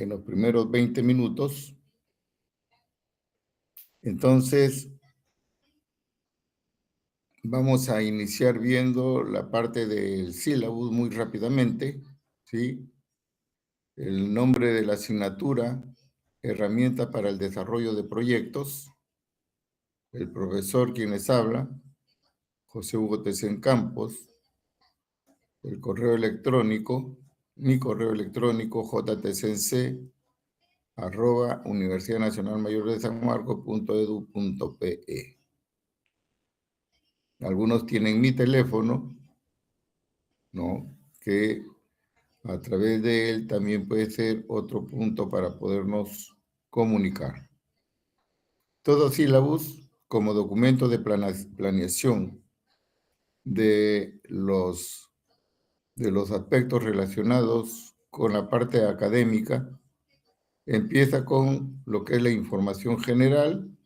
en los primeros 20 minutos. Entonces, vamos a iniciar viendo la parte del sílabus muy rápidamente, ¿sí? El nombre de la asignatura, herramienta para el desarrollo de proyectos. El profesor quien les habla, José Hugo Tecén Campos. El correo electrónico, mi correo electrónico, jtcnc@universidadnacionalmayor de San Marcos.edu.pe. Algunos tienen mi teléfono, ¿no? Que a través de él también puede ser otro punto para podernos comunicar. Todo sílabus como documento de planeación de los aspectos relacionados con la parte académica empieza con lo que es la información general,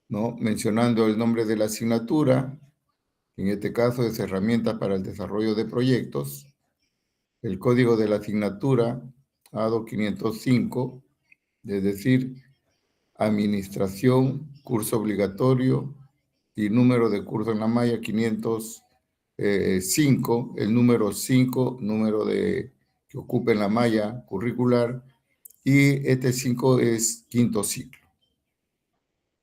¿no? Mencionando el nombre de la asignatura, en este caso es herramientas para el desarrollo de proyectos, el código de la asignatura ADO 505, es decir, administración, curso obligatorio y número de curso en la malla 505, el número 5, número que ocupe en la malla curricular, y este 5 es quinto ciclo.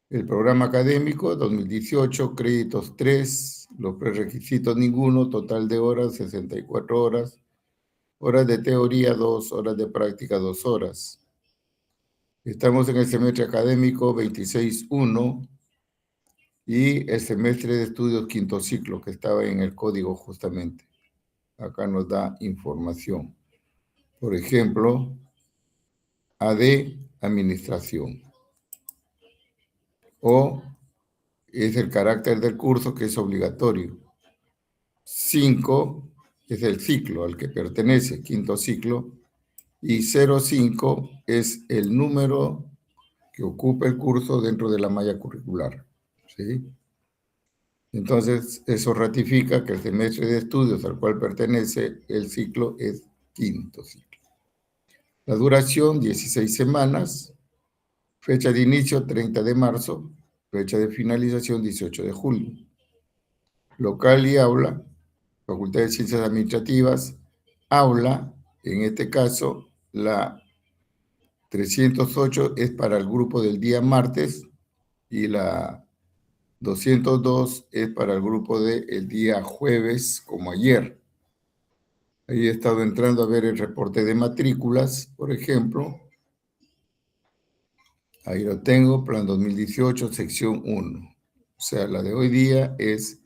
El programa académico 2018, créditos 3, los prerequisitos ninguno, total de horas 64 horas, horas de teoría 2, horas de práctica 2 horas. Estamos en el semestre académico 26-1 y el semestre de estudios quinto ciclo que estaba en el código justamente. Acá nos da información. Por ejemplo, AD, administración. O es el carácter del curso que es obligatorio. 5 es el ciclo al que pertenece, quinto ciclo, y 05 es el número que ocupa el curso dentro de la malla curricular, ¿sí? Entonces, eso ratifica que el semestre de estudios al cual pertenece el ciclo es quinto ciclo. La duración, 16 semanas, fecha de inicio, 30 de marzo, fecha de finalización, 18 de julio. Local y aula, Facultad de Ciencias Administrativas, aula, en este caso, la 308 es para el grupo del día martes y la 202 es para el grupo del día jueves, como ayer. Ahí he estado entrando a ver el reporte de matrículas, por ejemplo. Ahí lo tengo, plan 2018, sección 1. O sea, la de hoy día es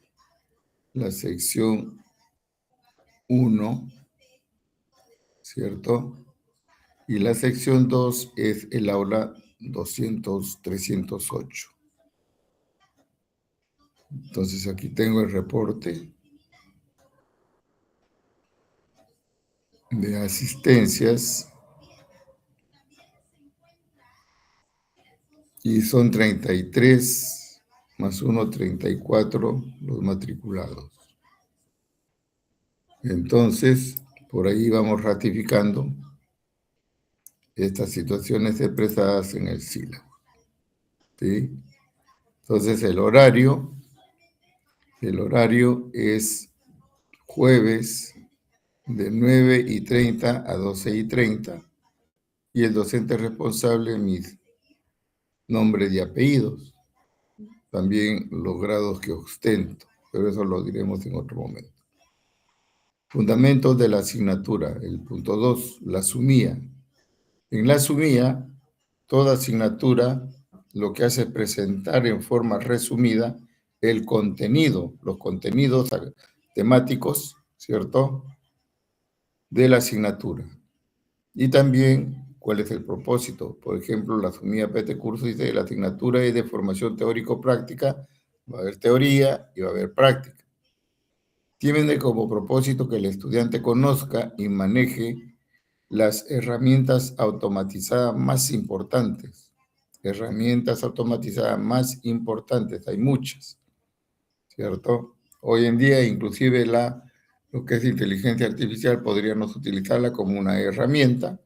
la sección 1, ¿cierto? Y la sección 2 es el aula 308. Entonces aquí tengo el reporte de asistencias y son 33 más 1, 34 los matriculados. Entonces, por ahí vamos ratificando estas situaciones expresadas en el sílabo, ¿sí? Entonces, el horario es jueves de 9:30 a 12:30 y el docente responsable, mis nombres y apellidos, también los grados que ostento, pero eso lo diremos en otro momento. Fundamentos de la asignatura, el punto 2, la sumía. En la sumía, toda asignatura lo que hace es presentar en forma resumida el contenido, los contenidos temáticos, ¿cierto?, de la asignatura. Y también cuál es el propósito. Por ejemplo, la sumida PT curso dice la asignatura es de formación teórico-práctica, va a haber teoría y va a haber práctica. Tiene como propósito que el estudiante conozca y maneje las herramientas automatizadas más importantes. Herramientas automatizadas más importantes, hay muchas, ¿cierto? Hoy en día, inclusive lo que es inteligencia artificial, podríamos utilizarla como una herramienta,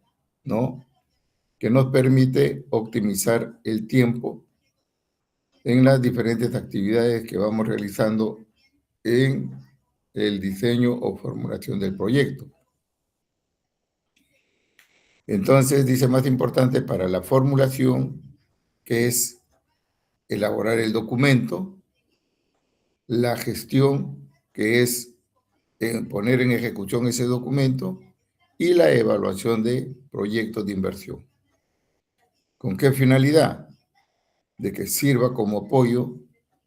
¿no? Que nos permite optimizar el tiempo en las diferentes actividades que vamos realizando en el diseño o formulación del proyecto. Entonces, dice más importante para la formulación, que es elaborar el documento, la gestión, que es poner en ejecución ese documento, y la evaluación de proyectos de inversión. ¿Con qué finalidad? De que sirva como apoyo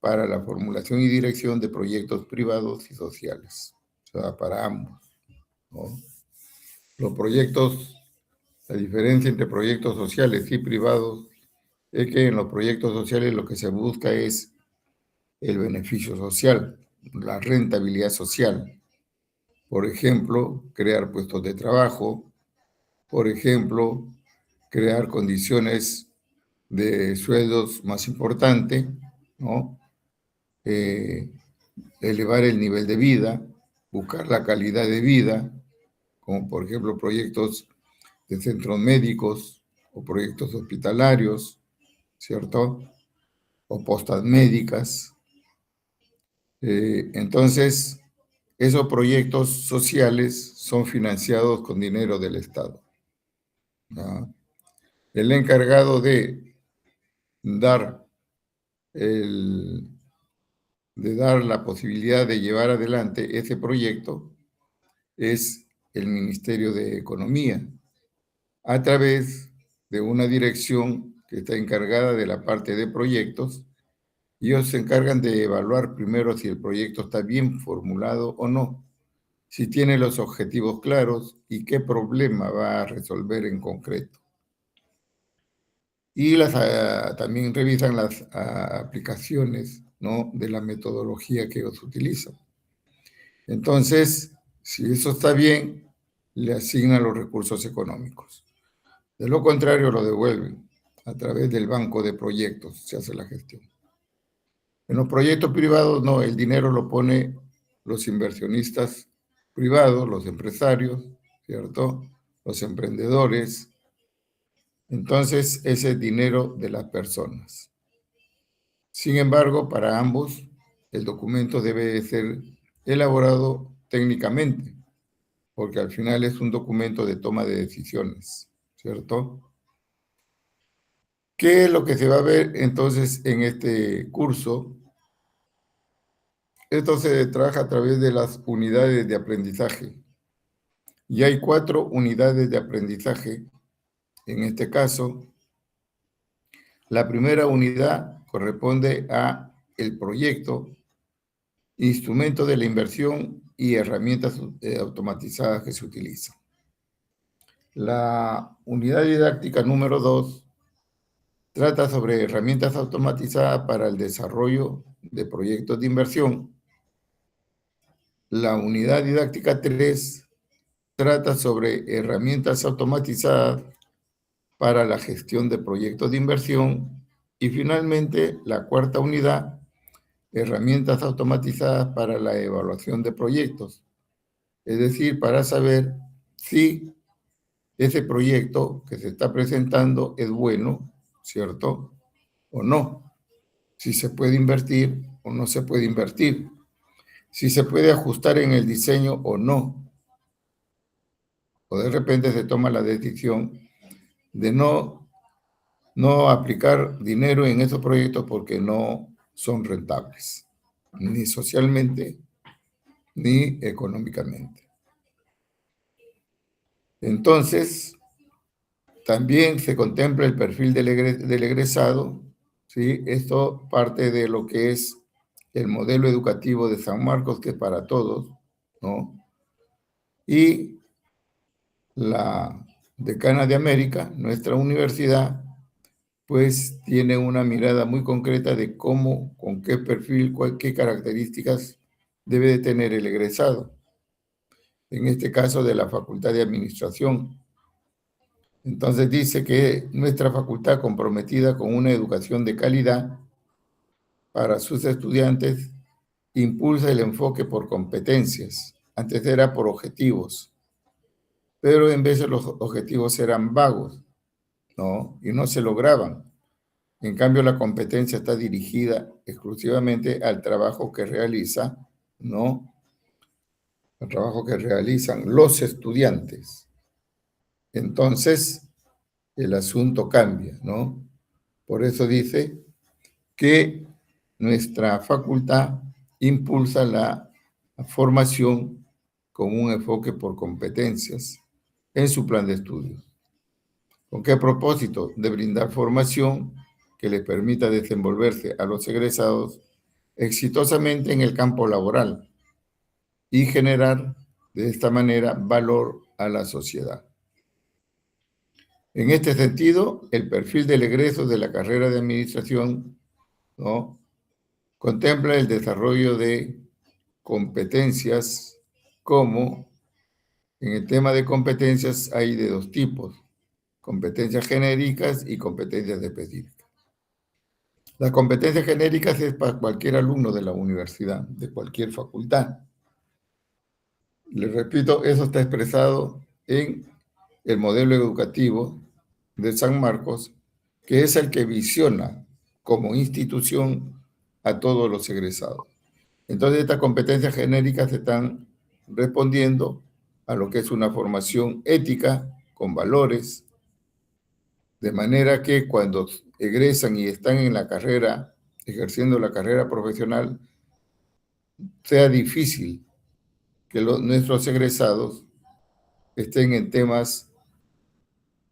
para la formulación y dirección de proyectos privados y sociales, o sea, para ambos, ¿no? Los proyectos, la diferencia entre proyectos sociales y privados es que en los proyectos sociales lo que se busca es el beneficio social, la rentabilidad social. Por ejemplo, crear puestos de trabajo, por ejemplo, crear condiciones de sueldos más importantes, ¿no? Elevar el nivel de vida, buscar la calidad de vida, como por ejemplo proyectos de centros médicos o proyectos hospitalarios, ¿cierto? O postas médicas. Entonces, esos proyectos sociales son financiados con dinero del Estado, ¿no? El encargado de dar, el, de dar la posibilidad de llevar adelante ese proyecto es el Ministerio de Economía, a través de una dirección que está encargada de la parte de proyectos. Ellos se encargan de evaluar primero si el proyecto está bien formulado o no, si tiene los objetivos claros y qué problema va a resolver en concreto. Y también revisan las aplicaciones, ¿no?, de la metodología que ellos utilizan. Entonces, si eso está bien, le asignan los recursos económicos. De lo contrario, lo devuelven a través del banco de proyectos, se hace la gestión. En los proyectos privados, no, el dinero lo pone los inversionistas privados, los empresarios, ¿cierto? Los emprendedores. Entonces, ese es dinero de las personas. Sin embargo, para ambos, el documento debe ser elaborado técnicamente, porque al final es un documento de toma de decisiones, ¿cierto? ¿Qué es lo que se va a ver entonces en este curso? Esto se trabaja a través de las unidades de aprendizaje. Y hay 4 unidades de aprendizaje. En este caso, la primera unidad corresponde a el proyecto, instrumento de la inversión y herramientas automatizadas que se utilizan. La unidad didáctica número 2 trata sobre herramientas automatizadas para el desarrollo de proyectos de inversión. La unidad didáctica 3 trata sobre herramientas automatizadas para la gestión de proyectos de inversión. Y finalmente, la cuarta unidad, herramientas automatizadas para la evaluación de proyectos. Es decir, para saber si ese proyecto que se está presentando es bueno, ¿cierto? O no. Si se puede invertir o no se puede invertir. Si se puede ajustar en el diseño o no. O de repente se toma la decisión de no aplicar dinero en esos proyectos porque no son rentables, ni socialmente ni económicamente. Entonces, también se contempla el perfil del egresado, ¿sí? Esto parte de lo que es el modelo educativo de San Marcos, que es para todos, ¿no? Y la Decana de América, nuestra universidad, pues tiene una mirada muy concreta de cómo, con qué perfil, qué características debe de tener el egresado. En este caso de la Facultad de Administración. Entonces dice que nuestra facultad, comprometida con una educación de calidad para sus estudiantes, impulsa el enfoque por competencias. Antes era por objetivos. pero en vez de los objetivos eran vagos, ¿no? Y no se lograban. En cambio, la competencia está dirigida exclusivamente al trabajo que realiza, ¿no? Al trabajo que realizan los estudiantes. Entonces, el asunto cambia, ¿no? Por eso dice que nuestra facultad impulsa la formación con un enfoque por competencias en su plan de estudios. ¿Con qué propósito? De brindar formación que les permita desenvolverse a los egresados exitosamente en el campo laboral y generar de esta manera valor a la sociedad. En este sentido, el perfil del egreso de la carrera de administración, ¿no?, contempla el desarrollo de competencias como en el tema de competencias hay de dos tipos, competencias genéricas y competencias específicas. Las competencias genéricas es para cualquier alumno de la universidad, de cualquier facultad. Les repito, eso está expresado en el modelo educativo de San Marcos, que es el que visiona como institución a todos los egresados. Entonces, estas competencias genéricas están respondiendo a lo que es una formación ética con valores, de manera que cuando egresan y están en la carrera, ejerciendo la carrera profesional, sea difícil que nuestros egresados estén en temas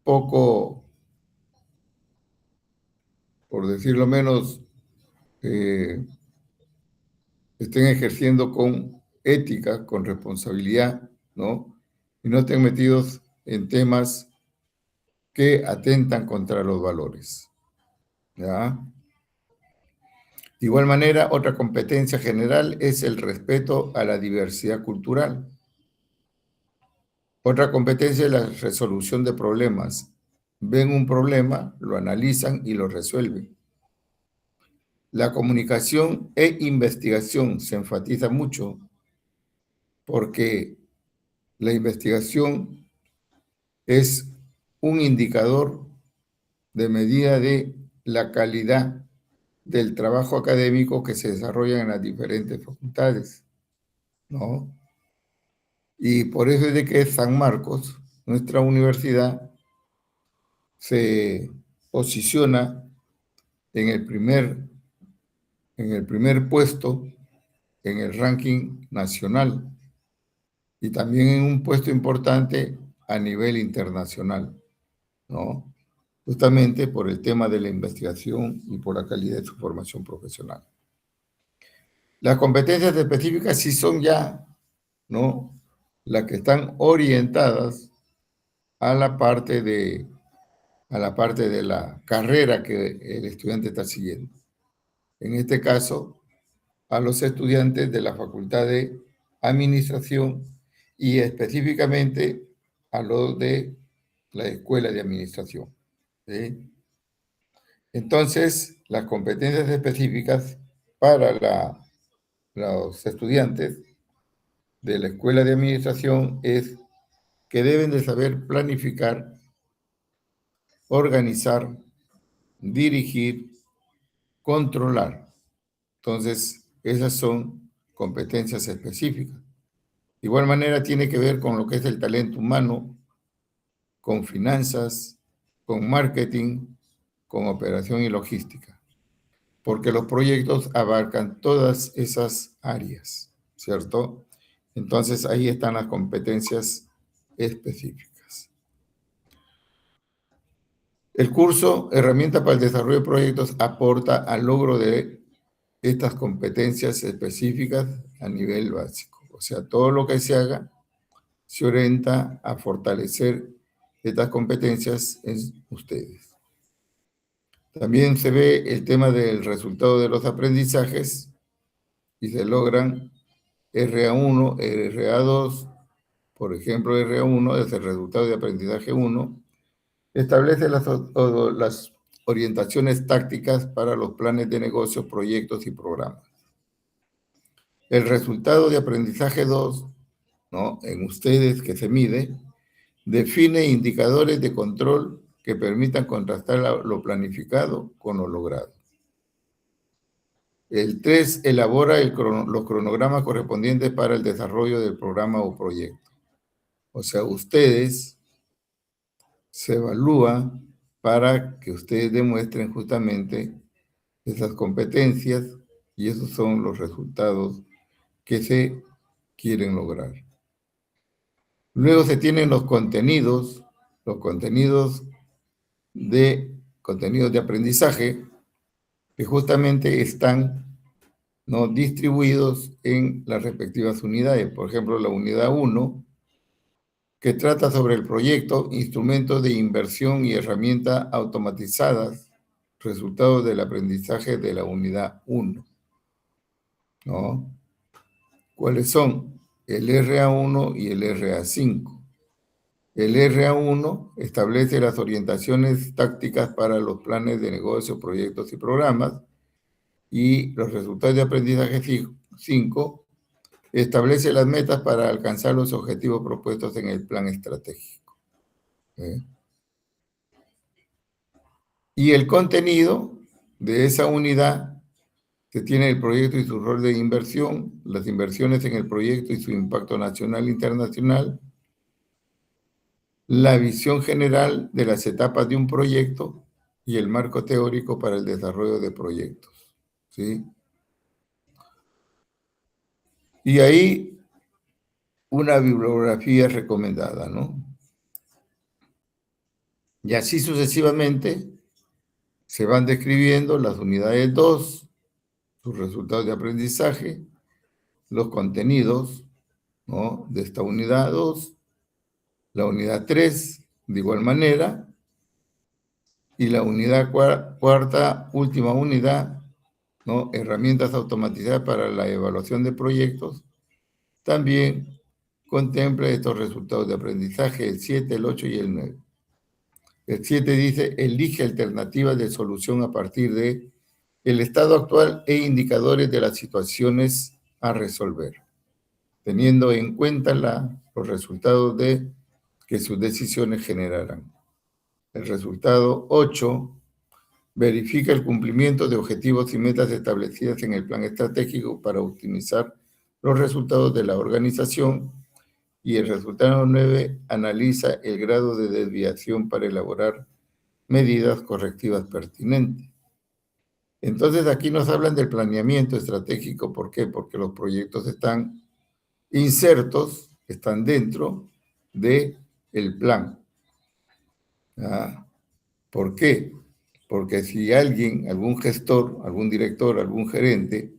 poco, por decirlo menos, eh, estén ejerciendo con ética, con responsabilidad, ¿no? Y no estén metidos en temas que atentan contra los valores, ¿ya? De igual manera, otra competencia general es el respeto a la diversidad cultural. Otra competencia es la resolución de problemas. Ven un problema, lo analizan y lo resuelven. La comunicación e investigación se enfatiza mucho porque la investigación es un indicador de medida de la calidad del trabajo académico que se desarrolla en las diferentes facultades, ¿no? Y por eso es de que San Marcos, nuestra universidad, se posiciona en el primer puesto en el ranking nacional y también en un puesto importante a nivel internacional, ¿no? Justamente por el tema de la investigación y por la calidad de su formación profesional. Las competencias específicas sí son ya, ¿no?, las que están orientadas a la parte de la carrera que el estudiante está siguiendo. En este caso, a los estudiantes de la Facultad de Administración y específicamente a los de la Escuela de Administración, ¿sí? Entonces, las competencias específicas para los estudiantes de la Escuela de Administración es que deben de saber planificar, organizar, dirigir, controlar. Entonces, esas son competencias específicas. De igual manera, tiene que ver con lo que es el talento humano, con finanzas, con marketing, con operación y logística, porque los proyectos abarcan todas esas áreas, ¿cierto? Entonces, ahí están las competencias específicas. El curso Herramienta para el Desarrollo de Proyectos aporta al logro de estas competencias específicas a nivel básico. O sea, todo lo que se haga se orienta a fortalecer estas competencias en ustedes. También se ve el tema del resultado de los aprendizajes y se logran RA1, RA2, por ejemplo, RA1 es el resultado de aprendizaje 1, establece las orientaciones tácticas para los planes de negocios, proyectos y programas. El resultado de aprendizaje 2, ¿no?, en ustedes que se mide, Define indicadores de control que permitan contrastar lo planificado con lo logrado. El 3, elabora los cronogramas correspondientes para el desarrollo del programa o proyecto. O sea, ustedes se evalúan para que ustedes demuestren justamente esas competencias y esos son los resultados que se quieren lograr. Luego se tienen los contenidos de aprendizaje que justamente están, ¿no?, distribuidos en las respectivas unidades. Por ejemplo, la unidad 1, que trata sobre el proyecto, instrumentos de inversión y herramientas automatizadas, resultados del aprendizaje de la unidad 1, ¿no? ¿Cuáles son? El RA1 y el RA5. El RA1 establece las orientaciones tácticas para los planes de negocio, proyectos y programas, y los resultados de aprendizaje 5 establece las metas para alcanzar los objetivos propuestos en el plan estratégico. Y el contenido de esa unidad que tiene el proyecto y su rol de inversión, las inversiones en el proyecto y su impacto nacional e internacional, la visión general de las etapas de un proyecto y el marco teórico para el desarrollo de proyectos, ¿sí? Y ahí una bibliografía recomendada, ¿no? Y así sucesivamente se van describiendo las unidades 2, sus resultados de aprendizaje, los contenidos, ¿no?, de esta unidad 2, la unidad 3, de igual manera, y la unidad cuarta, última unidad, ¿no?, herramientas automatizadas para la evaluación de proyectos, también contempla estos resultados de aprendizaje, el 7, el 8 y el 9. El 7 dice, elige alternativas de solución a partir de el estado actual e indicadores de las situaciones a resolver, teniendo en cuenta los resultados que sus decisiones generarán. El resultado 8 verifica el cumplimiento de objetivos y metas establecidas en el plan estratégico para optimizar los resultados de la organización, y el resultado 9 analiza el grado de desviación para elaborar medidas correctivas pertinentes. Entonces aquí nos hablan del planeamiento estratégico. ¿Por qué? Porque los proyectos están insertos, están dentro del plan. ¿Por qué? Porque si alguien, algún gestor, algún director, algún gerente,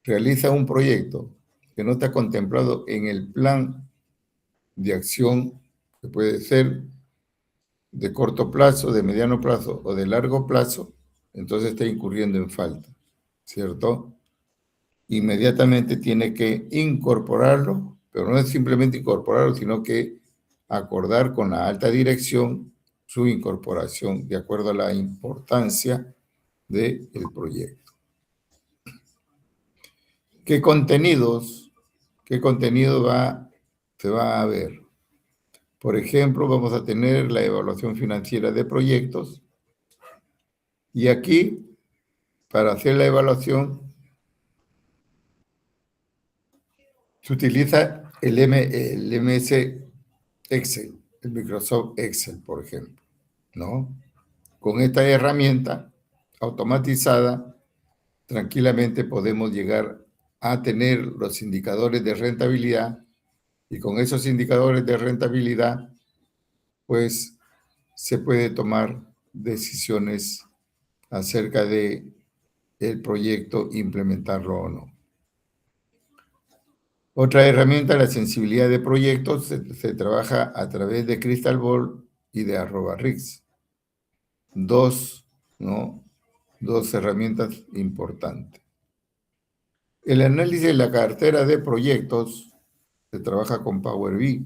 realiza un proyecto que no está contemplado en el plan de acción, que puede ser de corto plazo, de mediano plazo o de largo plazo, entonces está incurriendo en falta, ¿cierto? Inmediatamente tiene que incorporarlo, pero no es simplemente incorporarlo, sino que acordar con la alta dirección su incorporación de acuerdo a la importancia del proyecto. ¿Qué contenido se va a ver? Por ejemplo, vamos a tener la evaluación financiera de proyectos, y aquí, para hacer la evaluación, se utiliza el MS Excel, el Microsoft Excel, por ejemplo, ¿no? Con esta herramienta automatizada, tranquilamente podemos llegar a tener los indicadores de rentabilidad, y con esos indicadores de rentabilidad, pues, se puede tomar decisiones acerca de el proyecto, implementarlo o no. Otra herramienta, la sensibilidad de proyectos, se trabaja a través de Crystal Ball y de @RIX. Dos, ¿no?, dos herramientas importantes. El análisis de la cartera de proyectos se trabaja con Power BI,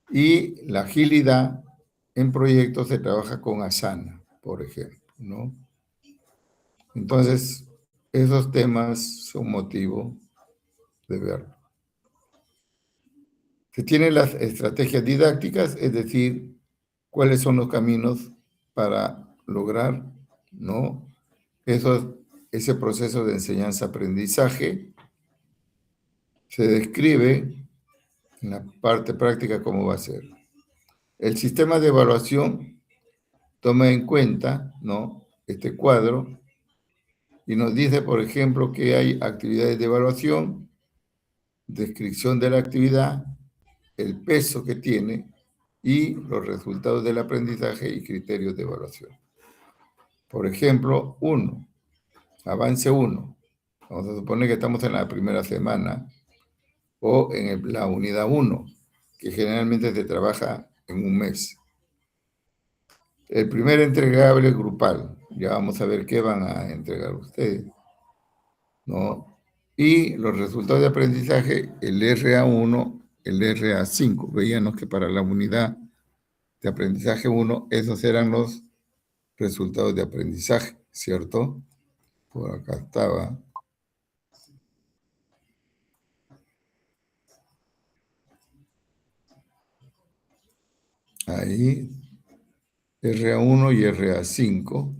y la agilidad en proyectos se trabaja con Asana, por ejemplo, ¿no? Entonces, esos temas son motivo de verlo. Se tienen las estrategias didácticas, es decir, cuáles son los caminos para lograr, ¿no? Ese proceso de enseñanza-aprendizaje. Se describe en la parte práctica cómo va a ser. El sistema de evaluación toma en cuenta, ¿no?, este cuadro y nos dice, por ejemplo, que hay actividades de evaluación, descripción de la actividad, el peso que tiene y los resultados del aprendizaje y criterios de evaluación. Por ejemplo, avance 1. Vamos a suponer que estamos en la primera semana o en la unidad 1, que generalmente se trabaja en un mes. El primer entregable es grupal. Ya vamos a ver qué van a entregar ustedes, ¿no? Y los resultados de aprendizaje, el RA1, el RA5. Veíamos que para la unidad de aprendizaje 1, esos eran los resultados de aprendizaje, ¿cierto? Por acá estaba. Ahí, RA1 y RA5,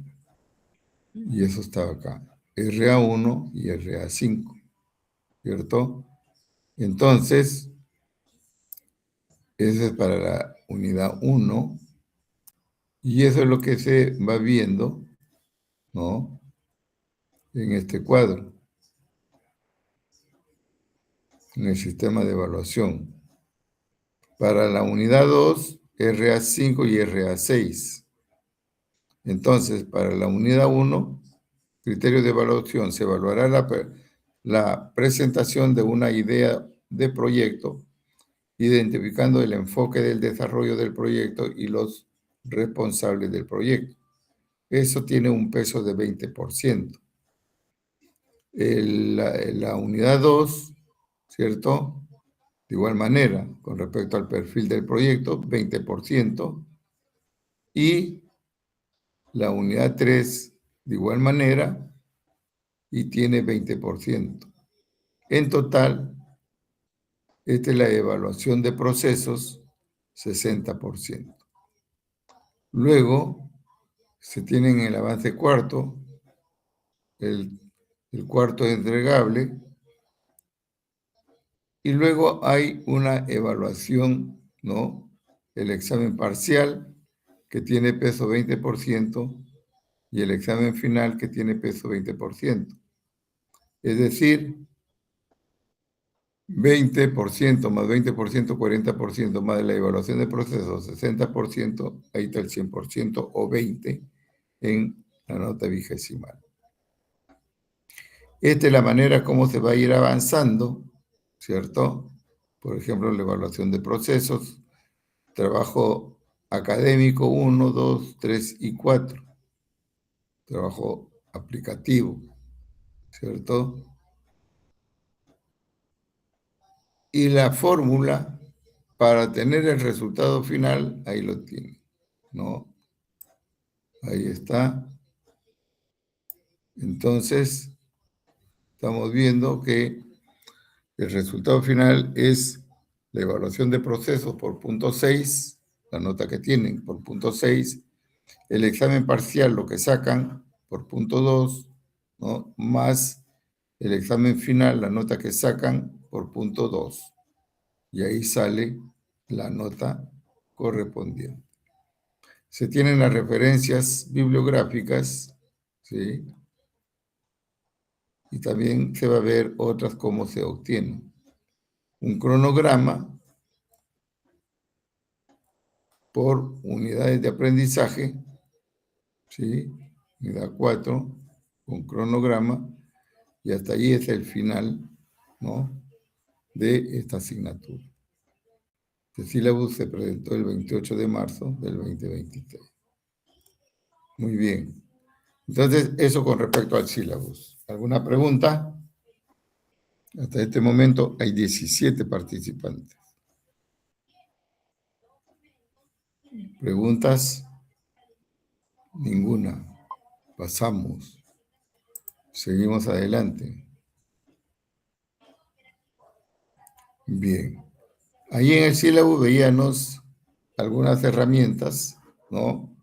y eso estaba acá. RA1 y RA5, ¿cierto? Entonces, eso es para la unidad 1, y eso es lo que se va viendo, ¿no?, en este cuadro, en el sistema de evaluación. Para la unidad 2, RA5 y RA6. Entonces, para la unidad 1, criterio de evaluación, se evaluará la presentación de una idea de proyecto, identificando el enfoque del desarrollo del proyecto y los responsables del proyecto. Eso tiene un peso de 20%. La unidad 2, ¿cierto? De igual manera, con respecto al perfil del proyecto, 20%. Y la unidad 3, de igual manera, y tiene 20%. En total, esta es la evaluación de procesos, 60%. Luego, se tiene en el avance cuarto, el cuarto entregable, y luego hay una evaluación, ¿no? El examen parcial, que tiene peso 20%, y el examen final, que tiene peso 20%. Es decir, 20% más 20%, 40% más de la evaluación de procesos, 60%, ahí está el 100% o 20% en la nota vigesimal. Esta es la manera como se va a ir avanzando, ¿cierto? Por ejemplo, la evaluación de procesos, trabajo académico 1, 2, 3 y 4. Trabajo aplicativo, ¿cierto? Y la fórmula para tener el resultado final, ahí lo tiene, ¿no? Ahí está. Entonces, estamos viendo que el resultado final es la evaluación de procesos por punto 6, la nota que tienen por punto 6, el examen parcial, lo que sacan por punto 2, ¿no?, más el examen final, la nota que sacan por punto 2. Y ahí sale la nota correspondiente. Se tienen las referencias bibliográficas, ¿sí? Y también se va a ver otras cómo se obtienen. Un cronograma por unidades de aprendizaje, ¿sí? Unidad 4, un cronograma, y hasta ahí es el final, ¿no?, de esta asignatura. El sílabus se presentó el 28 de marzo del 2023. Muy bien. Entonces, eso con respecto al sílabus. ¿Alguna pregunta? Hasta este momento hay 17 participantes. ¿Preguntas? Ninguna. Pasamos. Seguimos adelante. Bien. Ahí en el sílabo veíamos algunas herramientas, ¿no?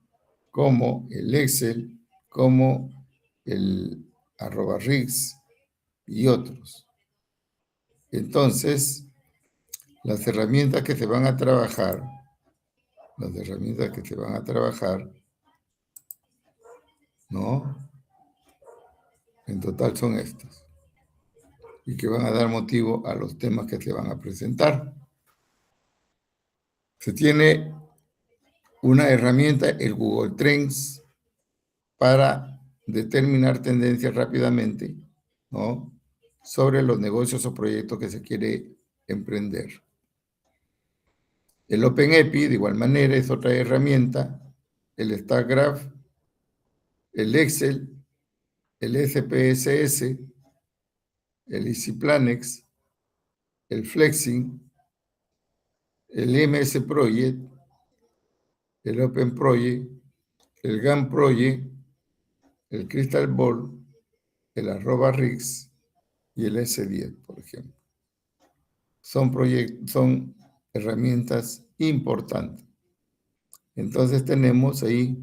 Como el Excel, como el @RIX y otros. Entonces, las herramientas que se van a trabajar, ¿no? En total son estas. Y que van a dar motivo a los temas que se van a presentar. Se tiene una herramienta, el Google Trends, para determinar tendencias rápidamente, ¿no? Sobre los negocios o proyectos que se quiere emprender. El OpenEpi, de igual manera, es otra herramienta, el StarGraph, el Excel, el SPSS, el EasyPlanex, el Flexing, el MS Project, el Open Project, el GAN Project, el Crystal Ball, el @RIX y el S10, por ejemplo. Son herramientas importantes. Entonces tenemos ahí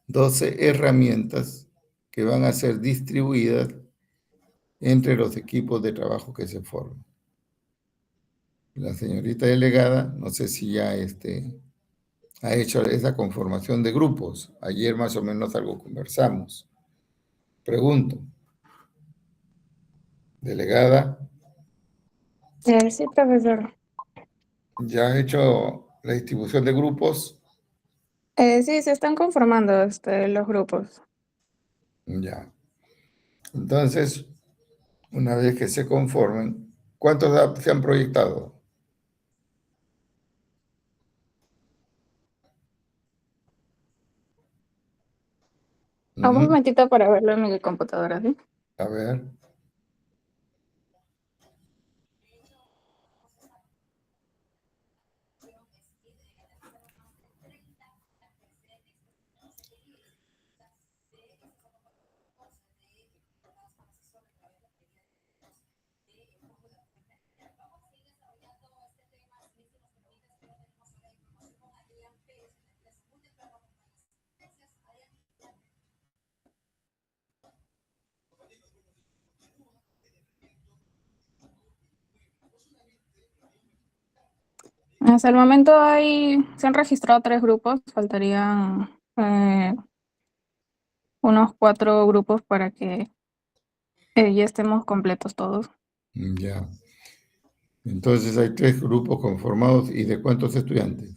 12 herramientas que van a ser distribuidas entre los equipos de trabajo que se forman. La señorita delegada, no sé si ya ha hecho esa conformación de grupos. Ayer más o menos algo conversamos. Pregunto, delegada, Sí, profesor. ¿ya ha hecho la distribución de grupos? Sí, se están conformando los grupos. Ya. Entonces, una vez que se conformen, ¿cuántos se han proyectado? Un Ujú. momentito para verlo en mi computadora, ¿sí? A ver, Hasta el momento se han registrado 3 grupos, faltarían unos 4 grupos para que ya estemos completos todos. ya. Entonces hay 3 grupos conformados y ¿de cuántos estudiantes?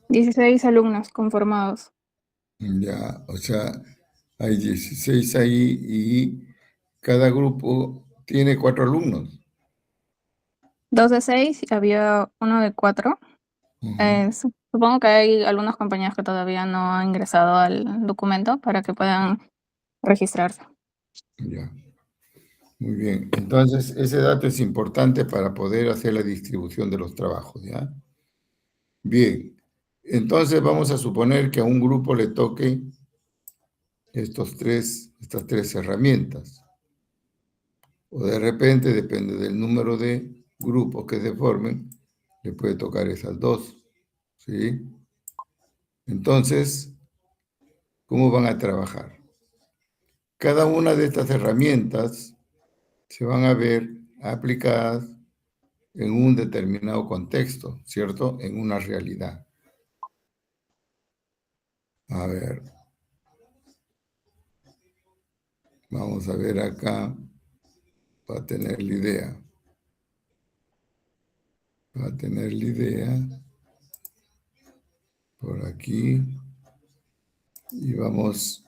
16 alumnos conformados. Ya, o sea, hay 16 ahí y cada grupo tiene 4 alumnos. 2 de 6 y había uno de 4. Ujú, Supongo que hay algunos compañeros que todavía no han ingresado al documento para que puedan registrarse. ya, muy bien. Entonces, ese dato es importante para poder hacer la distribución de los trabajos, ¿ya? Bien, entonces vamos a suponer que a un grupo le toque estas tres herramientas. O de repente, depende del número de grupos que se formen, le puede tocar esas dos, ¿sí? Entonces, ¿cómo van a trabajar? Cada una de estas herramientas se van a ver aplicadas en un determinado contexto, ¿cierto? En una realidad. A ver, vamos a ver acá para tener la idea. Para tener la idea, por aquí, y vamos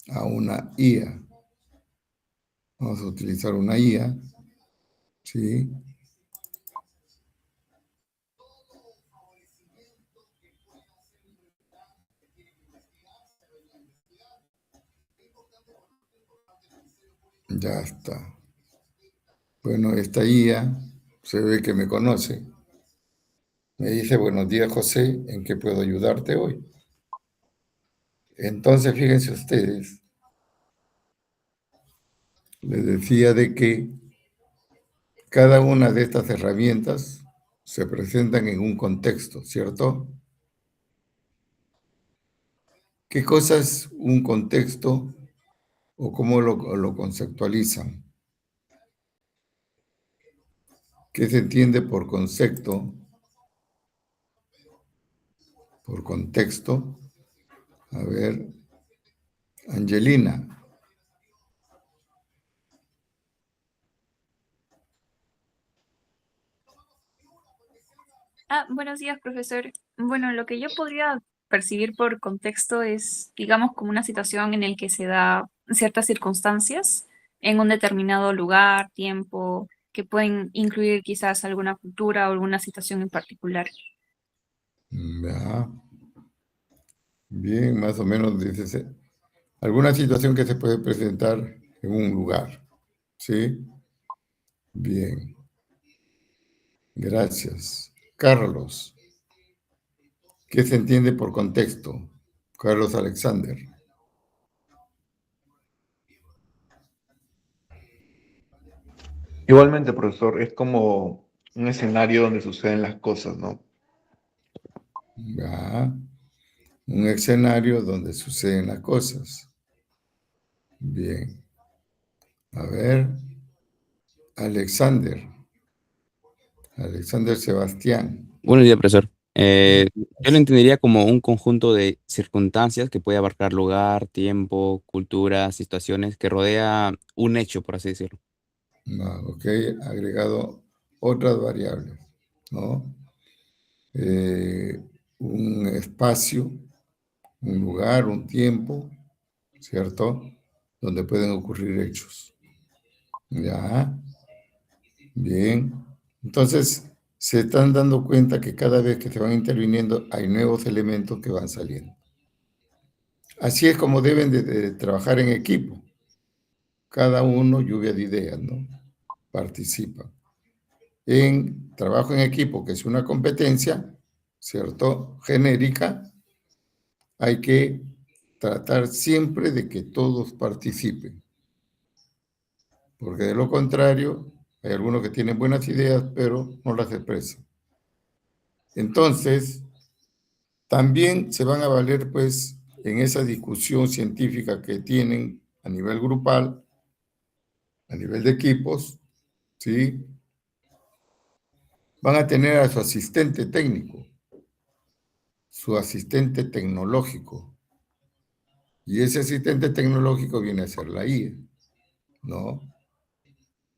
a una IA. Vamos a utilizar una IA, ¿sí? Ya está. Bueno, esta IA se ve que me conoce. Me dice, buenos días, José, ¿en qué puedo ayudarte hoy? Entonces, fíjense ustedes, les decía de que cada una de estas herramientas se presentan en un contexto, ¿cierto? ¿Qué cosa es un contexto o cómo lo conceptualizan? ¿Qué se entiende por concepto, por contexto? A ver, Angelina. Buenos días, profesor. Bueno, lo que yo podría percibir por contexto es, digamos, como una situación en la que se da ciertas circunstancias en un determinado lugar, tiempo, que pueden incluir quizás alguna cultura o alguna situación en particular. Ya, bien, más o menos dice alguna situación que se puede presentar en un lugar, ¿sí? Bien, gracias. Carlos, ¿qué se entiende por contexto? Carlos Alexander. Igualmente, profesor, es como un escenario donde suceden las cosas, ¿no? Ya, un escenario donde suceden las cosas. Bien, a ver, Alexander, Alexander Sebastián. Buenos días, profesor. Buenos Yo lo días. entendería como un conjunto de circunstancias que puede abarcar lugar, tiempo, cultura, situaciones que rodea un hecho, por así decirlo. Ok, agregado otras variables, ¿no? Eh, un espacio, un lugar, un tiempo, ¿cierto? Donde pueden ocurrir hechos. Ya, bien. Entonces, se están dando cuenta que cada vez que se van interviniendo hay nuevos elementos que van saliendo. Así es como deben de trabajar en equipo. Cada uno, lluvia de ideas, ¿no? Participa. En trabajo en equipo, que es una competencia, ¿cierto? Genérica, hay que tratar siempre de que todos participen, porque de lo contrario, hay algunos que tienen buenas ideas, pero no las expresan. Entonces, también se van a valer, pues, en esa discusión científica que tienen a nivel grupal, a nivel de equipos, ¿sí? Van a tener a su asistente técnico, su asistente tecnológico, y ese asistente tecnológico viene a ser la IA, ¿no?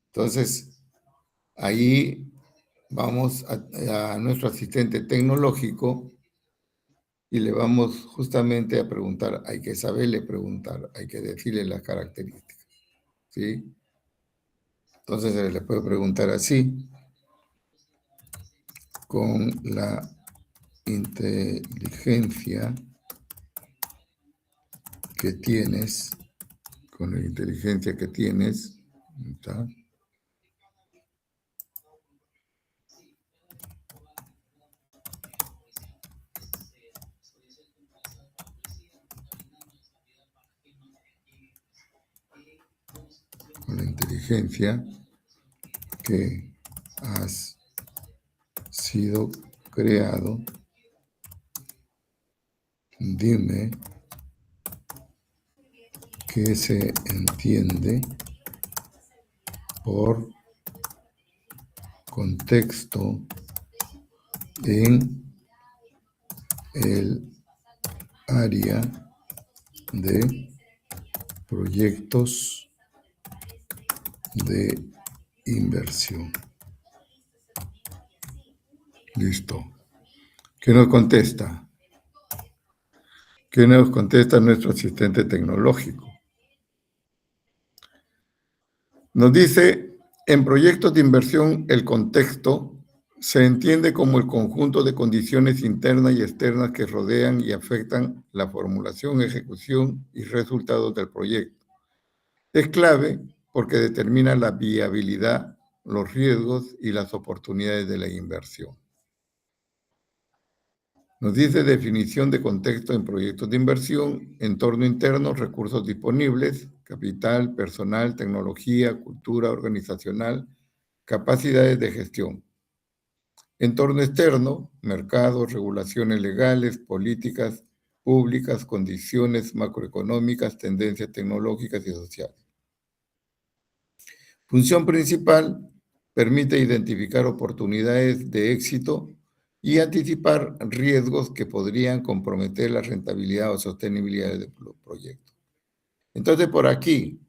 Entonces, ahí vamos a nuestro asistente tecnológico y le vamos justamente a preguntar, hay que saberle preguntar, hay que decirle las características, ¿sí? Entonces se le puede preguntar así, con la inteligencia que tienes, con la inteligencia que tienes, ¿está? Con la inteligencia que has sido creado, dime qué se entiende por contexto en el área de proyectos de inversión. Listo. ¿Qué nos contesta? ¿Qué nos contesta nuestro asistente tecnológico? Nos dice, en proyectos de inversión, el contexto se entiende como el conjunto de condiciones internas y externas que rodean y afectan la formulación, ejecución y resultados del proyecto. Es clave porque determina la viabilidad, los riesgos y las oportunidades de la inversión. Nos dice definición de contexto en proyectos de inversión, entorno interno, recursos disponibles, capital, personal, tecnología, cultura organizacional, capacidades de gestión. Entorno externo, mercados, regulaciones legales, políticas públicas, condiciones macroeconómicas, tendencias tecnológicas y sociales. Función principal, permite identificar oportunidades de éxito y anticipar riesgos que podrían comprometer la rentabilidad o sostenibilidad de los proyectos. Entonces, por aquí,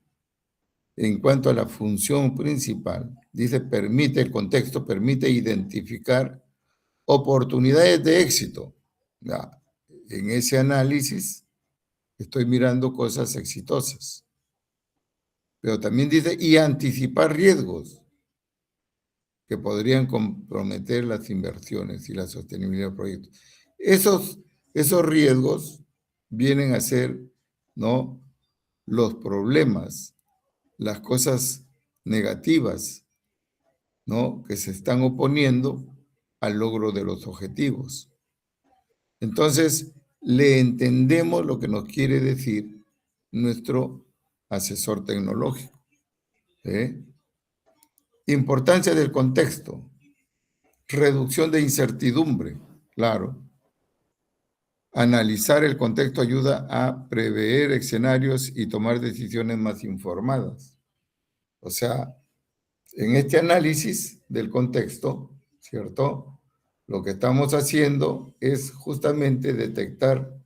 en cuanto a la función principal, dice el contexto permite identificar oportunidades de éxito. Ya, en ese análisis estoy mirando cosas exitosas. Pero también dice, y anticipar riesgos que podrían comprometer las inversiones y la sostenibilidad del proyecto. Esos riesgos vienen a ser, ¿no?, los problemas, las cosas negativas, ¿no?, que se están oponiendo al logro de los objetivos. Entonces, le entendemos lo que nos quiere decir nuestro asesor tecnológico. Importancia del contexto. Reducción de incertidumbre, claro. Analizar el contexto ayuda a prever escenarios y tomar decisiones más informadas. O sea, en este análisis del contexto, ¿cierto?, lo que estamos haciendo es justamente detectar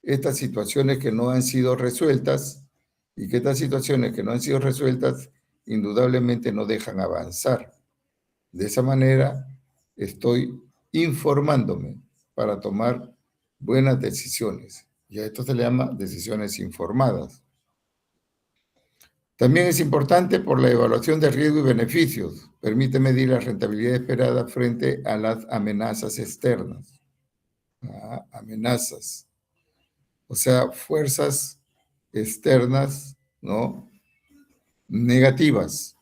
estas situaciones que no han sido resueltas y que estas situaciones que no han sido resueltas indudablemente no dejan avanzar. De esa manera estoy informándome para tomar buenas decisiones. Y a esto se le llama decisiones informadas. También es importante por la evaluación de riesgo y beneficios. Permite medir la rentabilidad esperada frente a las amenazas externas. Amenazas. O sea, fuerzas externas, ¿no?, negativas.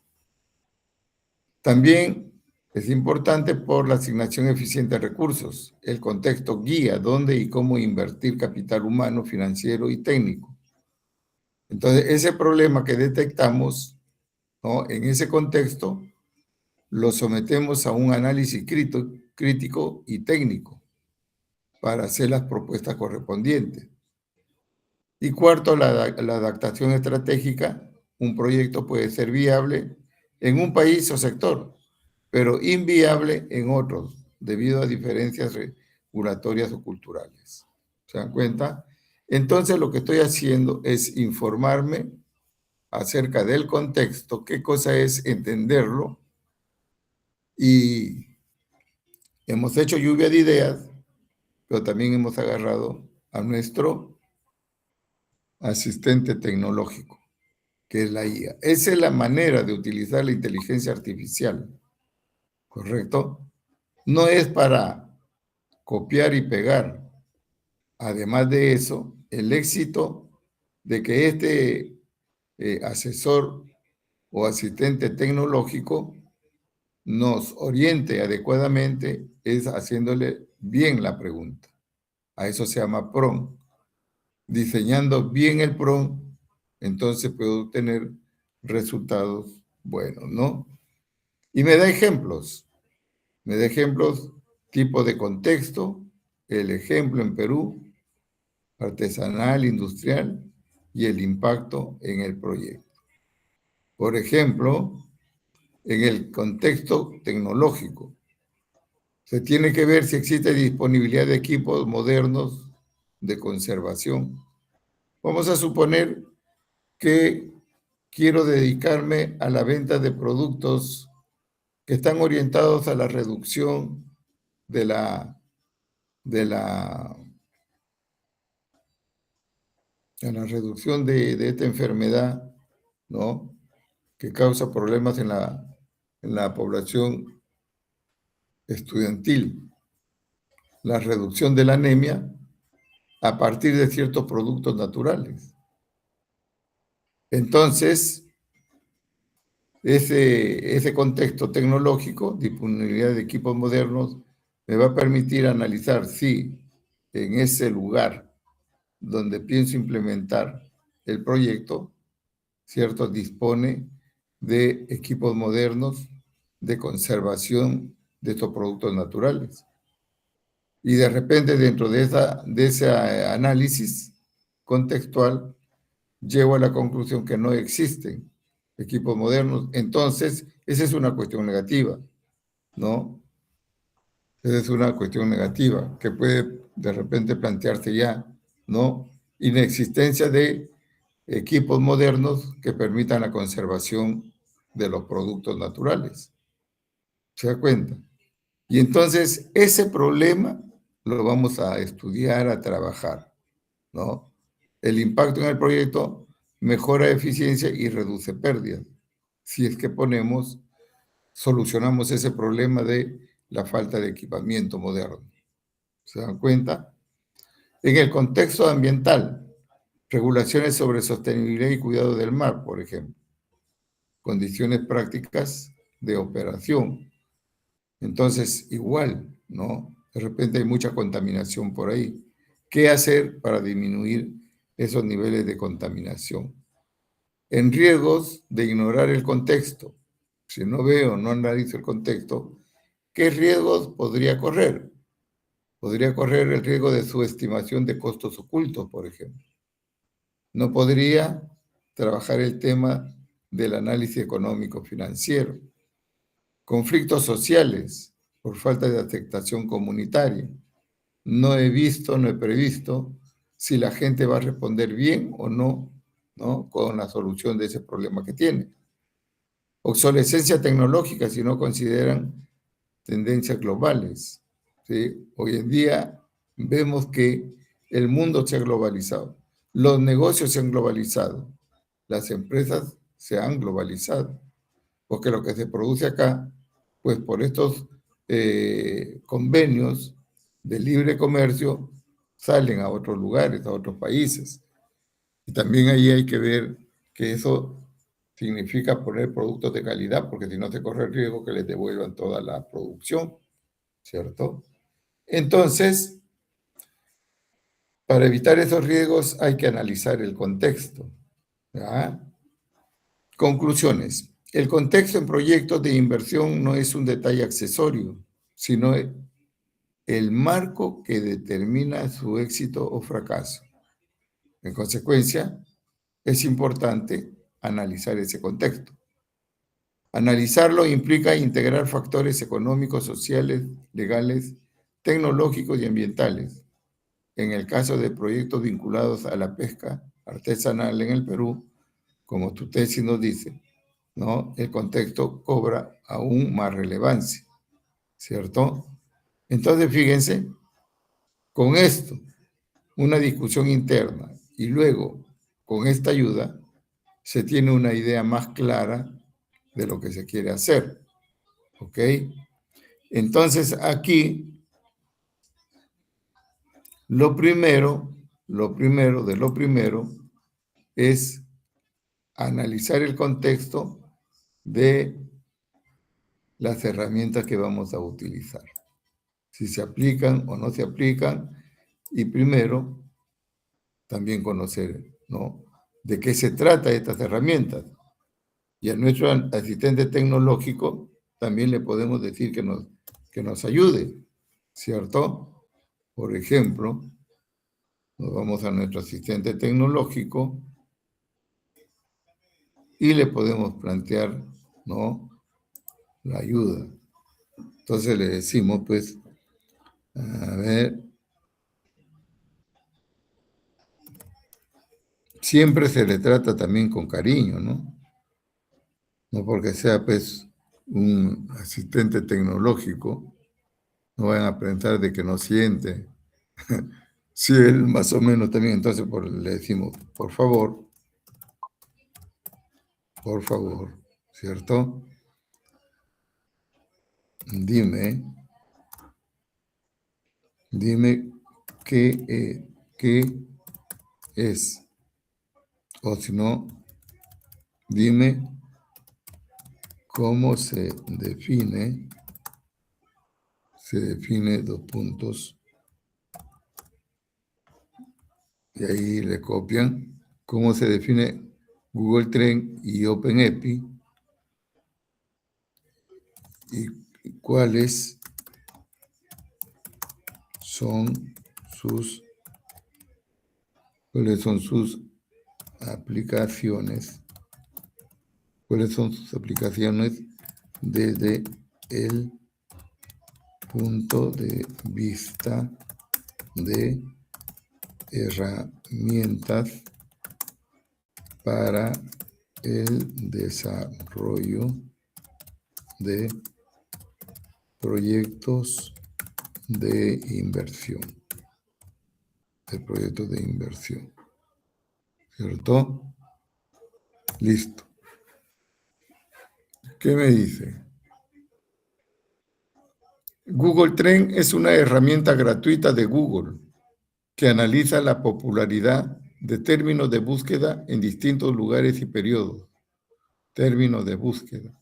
También es importante por la asignación eficiente de recursos. El contexto guía dónde y cómo invertir capital humano, financiero y técnico. Entonces, ese problema que detectamos, ¿no?, en ese contexto, lo sometemos a un análisis crítico y técnico para hacer las propuestas correspondientes. Y cuarto, la adaptación estratégica. Un proyecto puede ser viable en un país o sector, pero inviable en otros, debido a diferencias regulatorias o culturales. ¿Se dan cuenta? Entonces, lo que estoy haciendo es informarme acerca del contexto, qué cosa es entenderlo, y hemos hecho lluvia de ideas, pero también hemos agarrado a nuestro asistente tecnológico, que es la IA. Esa es la manera de utilizar la inteligencia artificial, ¿correcto? No es para copiar y pegar. Además de eso, el éxito de que este asesor o asistente tecnológico nos oriente adecuadamente es haciéndole bien la pregunta. A eso se llama prompt. Diseñando bien el prompt, entonces puedo obtener resultados buenos, ¿no? Y me da ejemplos. Me da ejemplos, tipo de contexto, el ejemplo en Perú, artesanal, industrial, y el impacto en el proyecto. Por ejemplo, en el contexto tecnológico, se tiene que ver si existe disponibilidad de equipos modernos de conservación. Vamos a suponer que quiero dedicarme a la venta de productos que están orientados a la reducción de la reducción de esta enfermedad, ¿no?, que causa problemas en la población estudiantil, la reducción de la anemia a partir de ciertos productos naturales. Entonces, ese contexto tecnológico, disponibilidad de equipos modernos, me va a permitir analizar si en ese lugar donde pienso implementar el proyecto, ¿cierto? Dispone de equipos modernos de conservación de estos productos naturales. Y de repente dentro de ese análisis contextual, llego a la conclusión que no existen equipos modernos. Entonces, esa es una cuestión negativa, ¿no? Esa es una cuestión negativa que puede de repente plantearse ya, ¿no? Inexistencia de equipos modernos que permitan la conservación de los productos naturales. ¿Se da cuenta? Y entonces ese problema lo vamos a estudiar, a trabajar, ¿no? El impacto en el proyecto mejora eficiencia y reduce pérdidas. Si es que solucionamos ese problema de la falta de equipamiento moderno. ¿Se dan cuenta? En el contexto ambiental, regulaciones sobre sostenibilidad y cuidado del mar, por ejemplo. Condiciones prácticas de operación. Entonces, igual, ¿no? De repente hay mucha contaminación por ahí. ¿Qué hacer para disminuir esos niveles de contaminación? En riesgos de ignorar el contexto. Si no veo, no analizo el contexto, ¿qué riesgos podría correr? Podría correr el riesgo de subestimación de costos ocultos, por ejemplo. No podría trabajar el tema del análisis económico financiero. Conflictos sociales por falta de aceptación comunitaria. No he visto, no he previsto si la gente va a responder bien o no, ¿no? Con la solución de ese problema que tiene. Obsolescencia tecnológica si no consideran tendencias globales, ¿sí? Hoy en día vemos que el mundo se ha globalizado, los negocios se han globalizado, las empresas se han globalizado, porque lo que se produce acá, pues por estos convenios de libre comercio, salen a otros lugares, a otros países. Y también ahí hay que ver que eso significa poner productos de calidad, porque si no se corre el riesgo que les devuelvan toda la producción, ¿cierto? Entonces, para evitar esos riesgos hay que analizar el contexto, ¿ya? Conclusiones. El contexto en proyectos de inversión no es un detalle accesorio, sino el marco que determina su éxito o fracaso. En consecuencia, es importante analizar ese contexto. Analizarlo implica integrar factores económicos, sociales, legales, tecnológicos y ambientales. En el caso de proyectos vinculados a la pesca artesanal en el Perú, como tu tesis nos dice, ¿no? El contexto cobra aún más relevancia, ¿cierto? Entonces, fíjense, con esto, una discusión interna y luego, con esta ayuda, se tiene una idea más clara de lo que se quiere hacer, ¿ok? Entonces, aquí, lo primero es analizar el contexto de las herramientas que vamos a utilizar. Si se aplican o no se aplican. Y primero, también conocer, ¿no? De qué se trata estas herramientas. Y a nuestro asistente tecnológico también le podemos decir que nos ayude, ¿cierto? Por ejemplo, nos vamos a nuestro asistente tecnológico y le podemos plantear, ¿no? La ayuda. Entonces le decimos, pues, a ver, siempre se le trata también con cariño, ¿no? No porque sea, pues, un asistente tecnológico, no vayan a pensar de que no siente. Si él más o menos también, entonces le decimos, por favor, ¿cierto? Dime qué es, o si no, dime cómo se define 2 puntos, y ahí le copian cómo se define Google Trend y OpenAPI y cuáles son sus aplicaciones, desde el punto de vista de herramientas para el desarrollo de proyectos de inversión. ¿Cierto? Listo. ¿Qué me dice? Google Trend es una herramienta gratuita de Google que analiza la popularidad de términos de búsqueda en distintos lugares y periodos. Términos de búsqueda.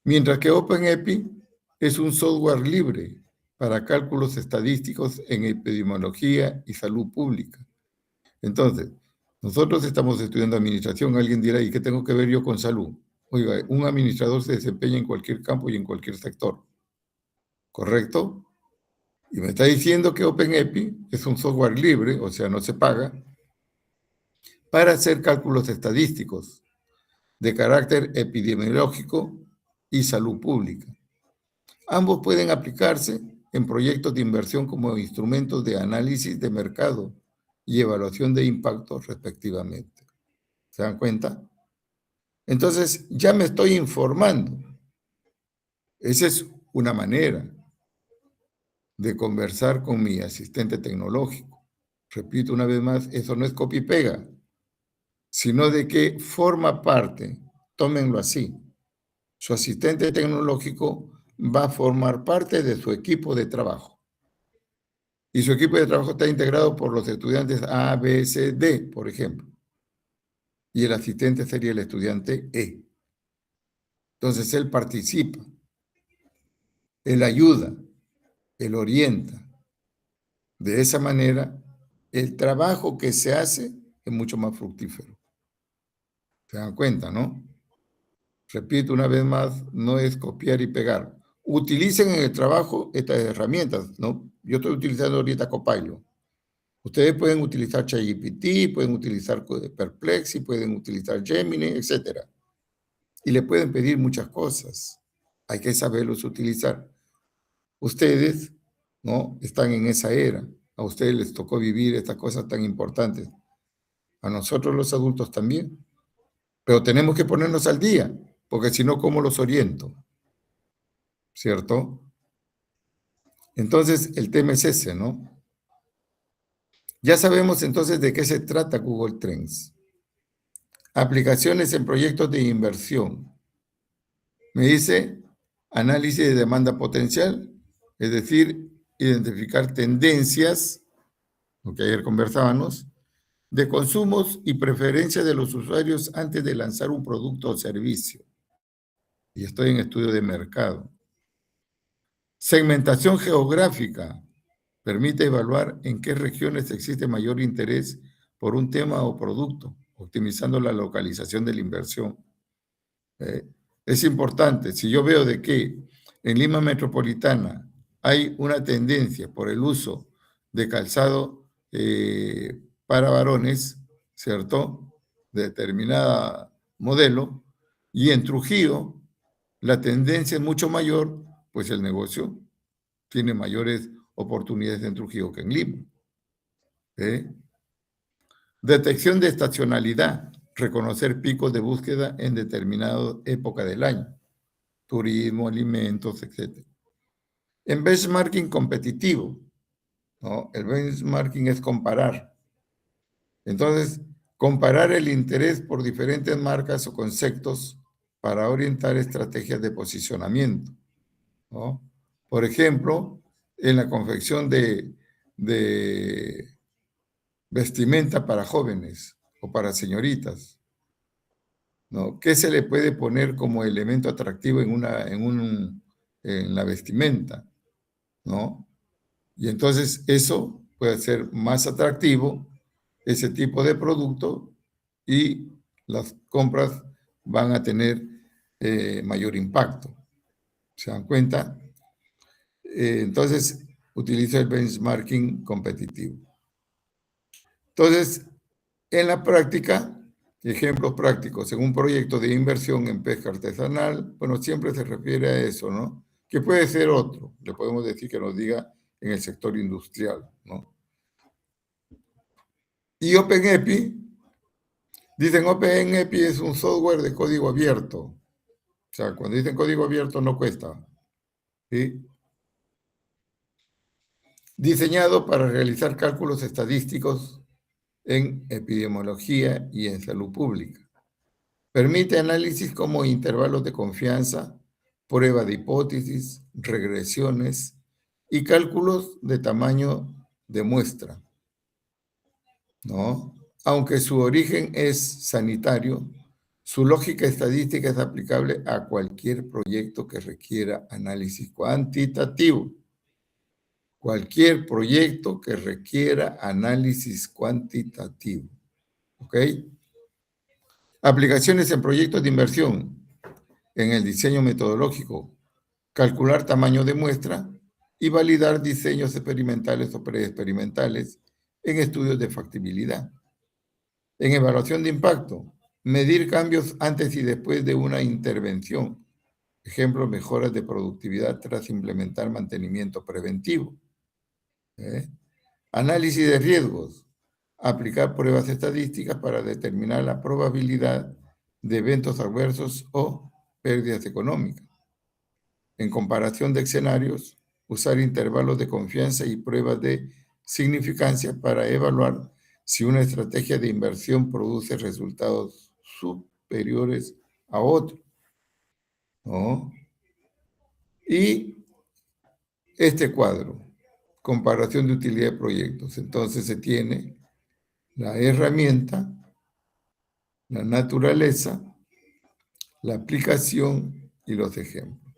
Mientras que OpenAPI es un software libre para cálculos estadísticos en epidemiología y salud pública. Entonces, nosotros estamos estudiando administración. Alguien dirá, ¿y qué tengo que ver yo con salud? Oiga, un administrador se desempeña en cualquier campo y en cualquier sector. ¿Correcto? Y me está diciendo que OpenAPI es un software libre, o sea, no se paga, para hacer cálculos estadísticos de carácter epidemiológico y salud pública. Ambos pueden aplicarse en proyectos de inversión como instrumentos de análisis de mercado y evaluación de impacto respectivamente. ¿Se dan cuenta? Entonces, ya me estoy informando. Esa es una manera de conversar con mi asistente tecnológico. Repito una vez más, eso no es copia y pega, sino de que forma parte, tómenlo así, su asistente tecnológico va a formar parte de su equipo de trabajo. Y su equipo de trabajo está integrado por los estudiantes A, B, C, D, por ejemplo. Y el asistente sería el estudiante E. Entonces, él participa, él ayuda, él orienta. De esa manera, el trabajo que se hace es mucho más fructífero. ¿Se dan cuenta, no? Repito una vez más, no es copiar y pegar. Utilicen en el trabajo estas herramientas, ¿no? Yo estoy utilizando ahorita Copilot. Ustedes pueden utilizar ChatGPT, pueden utilizar Perplexity, pueden utilizar Gemini, etc. Y le pueden pedir muchas cosas. Hay que saberlos utilizar. Ustedes, ¿no? Están en esa era. A ustedes les tocó vivir estas cosas tan importantes. A nosotros los adultos también. Pero tenemos que ponernos al día, porque si no, ¿cómo los oriento? ¿Cierto? Entonces, el tema es ese, ¿no? Ya sabemos entonces de qué se trata Google Trends. Aplicaciones en proyectos de inversión. Me dice análisis de demanda potencial, es decir, identificar tendencias, lo que ayer conversábamos, de consumos y preferencias de los usuarios antes de lanzar un producto o servicio. Y estoy en estudio de mercado. Segmentación geográfica. Permite evaluar en qué regiones existe mayor interés por un tema o producto, optimizando la localización de la inversión. Es importante, si yo veo de que en Lima Metropolitana hay una tendencia por el uso de calzado para varones, ¿cierto? De determinada modelo, y en Trujillo la tendencia es mucho mayor, pues el negocio tiene mayores oportunidades en Trujillo que en Lima. Detección de estacionalidad, reconocer picos de búsqueda en determinada época del año, turismo, alimentos, etc. En benchmarking competitivo, ¿no? El benchmarking es comparar. Entonces, comparar el interés por diferentes marcas o conceptos para orientar estrategias de posicionamiento, ¿no? Por ejemplo, en la confección de vestimenta para jóvenes o para señoritas, ¿no? ¿Qué se le puede poner como elemento atractivo en la vestimenta, ¿no? Y entonces eso puede ser más atractivo ese tipo de producto y las compras van a tener mayor impacto. ¿Se dan cuenta? Entonces, utilizo el benchmarking competitivo. Entonces, en la práctica, ejemplos prácticos, en un proyecto de inversión en pesca artesanal, bueno, siempre se refiere a eso, ¿no? Que puede ser otro, le podemos decir que nos diga en el sector industrial, ¿no? Y OpenEpi, dicen OpenEpi es un software de código abierto. O sea, cuando dicen código abierto no cuesta, ¿sí? Diseñado para realizar cálculos estadísticos en epidemiología y en salud pública. Permite análisis como intervalos de confianza, prueba de hipótesis, regresiones y cálculos de tamaño de muestra, ¿no? Aunque su origen es sanitario, su lógica estadística es aplicable a cualquier proyecto que requiera análisis cuantitativo. Cualquier proyecto que requiera análisis cuantitativo. ¿Ok? Aplicaciones en proyectos de inversión. En el diseño metodológico. Calcular tamaño de muestra y validar diseños experimentales o preexperimentales en estudios de factibilidad. En evaluación de impacto. Medir cambios antes y después de una intervención. Ejemplo, mejoras de productividad tras implementar mantenimiento preventivo. Análisis de riesgos. Aplicar pruebas estadísticas para determinar la probabilidad de eventos adversos o pérdidas económicas. En comparación de escenarios, usar intervalos de confianza y pruebas de significancia para evaluar si una estrategia de inversión produce resultados superiores a otro, ¿no? Y este cuadro, comparación de utilidad de proyectos. Entonces se tiene la herramienta, la naturaleza, la aplicación y los ejemplos.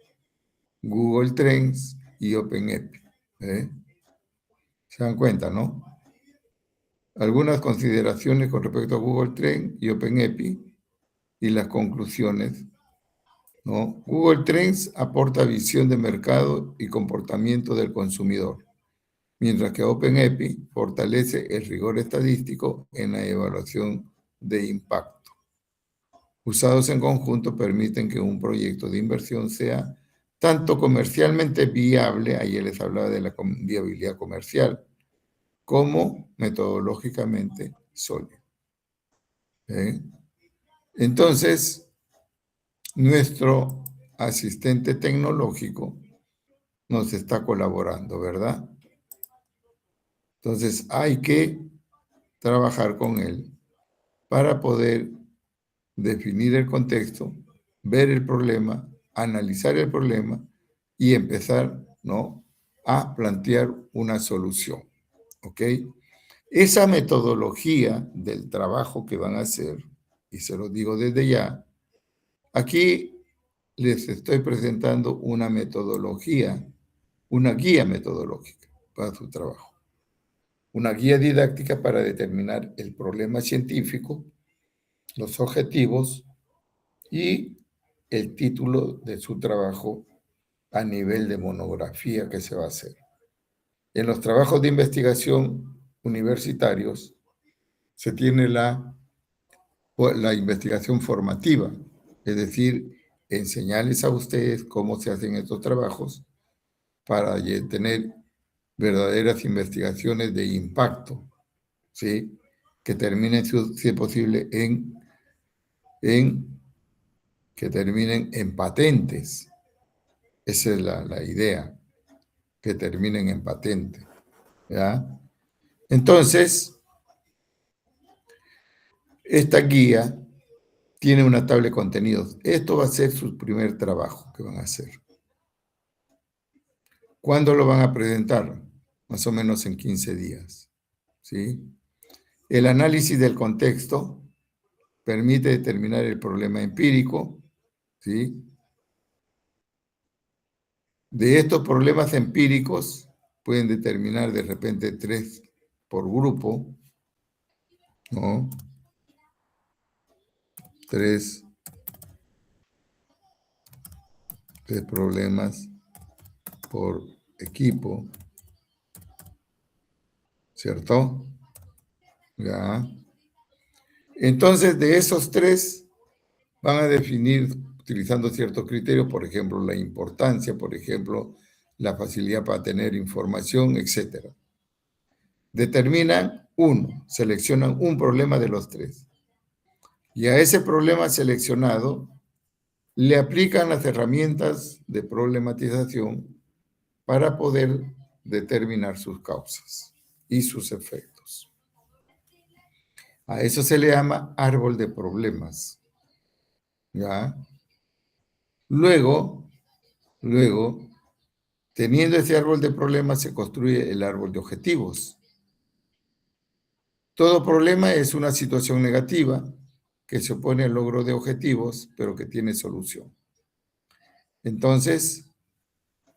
Google Trends y OpenEpi. ¿Se dan cuenta, no? Algunas consideraciones con respecto a Google Trends y OpenEpi y las conclusiones, ¿no? Google Trends aporta visión de mercado y comportamiento del consumidor, mientras que OpenEpi fortalece el rigor estadístico en la evaluación de impacto. Usados en conjunto permiten que un proyecto de inversión sea tanto comercialmente viable, ayer les hablaba de la viabilidad comercial, como metodológicamente sólido. Entonces, nuestro asistente tecnológico nos está colaborando, ¿verdad? Entonces, hay que trabajar con él para poder definir el contexto, ver el problema, analizar el problema y empezar, ¿no?, a plantear una solución, ¿ok? Esa metodología del trabajo que van a hacer, y se lo digo desde ya, aquí les estoy presentando una metodología, una guía metodológica para su trabajo. Una guía didáctica para determinar el problema científico, los objetivos y el título de su trabajo a nivel de monografía que se va a hacer. En los trabajos de investigación universitarios se tiene la investigación formativa, es decir, enseñarles a ustedes cómo se hacen estos trabajos para tener verdaderas investigaciones de impacto, ¿sí? Que terminen, si es posible, que terminen en patentes. Esa es la idea, que terminen en patente, ¿ya? Entonces, esta guía tiene una tabla de contenidos. Esto va a ser su primer trabajo que van a hacer. ¿Cuándo lo van a presentar? Más o menos en 15 días, ¿sí? El análisis del contexto permite determinar el problema empírico, ¿sí? De estos problemas empíricos pueden determinar de repente 3 por grupo, ¿no? 3 de problemas por equipo, ¿cierto? Ya. Entonces, de esos 3, van a definir, utilizando ciertos criterios, por ejemplo, la importancia, por ejemplo, la facilidad para tener información, etc. Determinan uno, seleccionan un problema de los 3. Y a ese problema seleccionado le aplican las herramientas de problematización para poder determinar sus causas y sus efectos. A eso se le llama árbol de problemas. ¿Ya? Luego, teniendo ese árbol de problemas, se construye el árbol de objetivos. Todo problema es una situación negativa que se opone al logro de objetivos, pero que tiene solución. Entonces,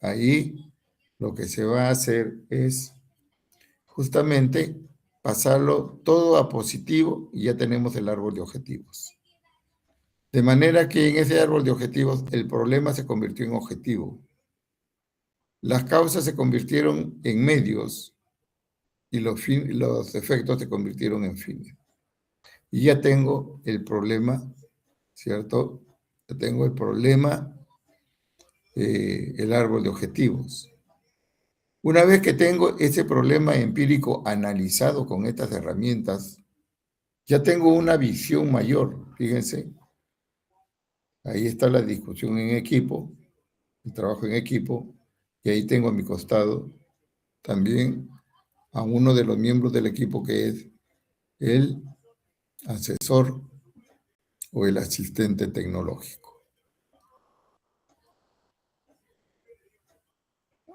ahí lo que se va a hacer es justamente pasarlo todo a positivo y ya tenemos el árbol de objetivos. De manera que en ese árbol de objetivos el problema se convirtió en objetivo. Las causas se convirtieron en medios y los efectos se convirtieron en fines. Y ya tengo el problema, ¿cierto? Ya tengo el problema, el árbol de objetivos. Una vez que tengo ese problema empírico analizado con estas herramientas, ya tengo una visión mayor, fíjense. Ahí está la discusión en equipo, el trabajo en equipo, y ahí tengo a mi costado también a uno de los miembros del equipo que es el asesor o el asistente tecnológico.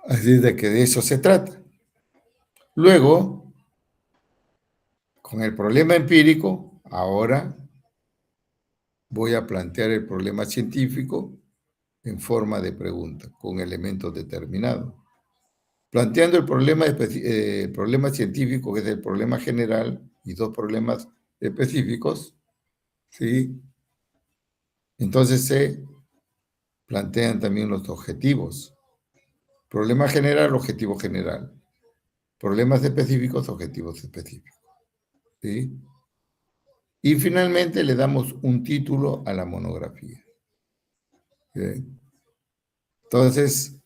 Así es de que de eso se trata. Luego, con el problema empírico, ahora voy a plantear el problema científico en forma de pregunta, con elementos determinados. Planteando el problema científico, que es el problema general, y 2 problemas específicos, ¿sí? Entonces se plantean también los objetivos. Problema general, objetivo general. Problemas específicos, objetivos específicos. ¿Sí? Y finalmente le damos un título a la monografía. ¿Sí? Entonces,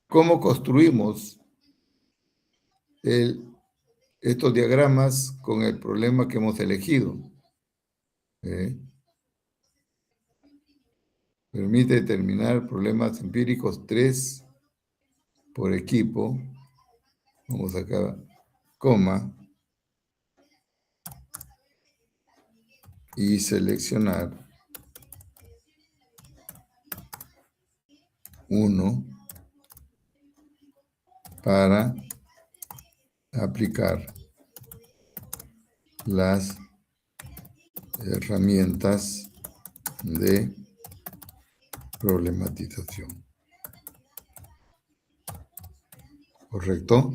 ¿cómo construimos estos diagramas con el problema que hemos elegido? Permite determinar problemas empíricos 3 por equipo. Vamos acá, coma, y seleccionar uno para aplicar las herramientas de problematización. ¿Correcto?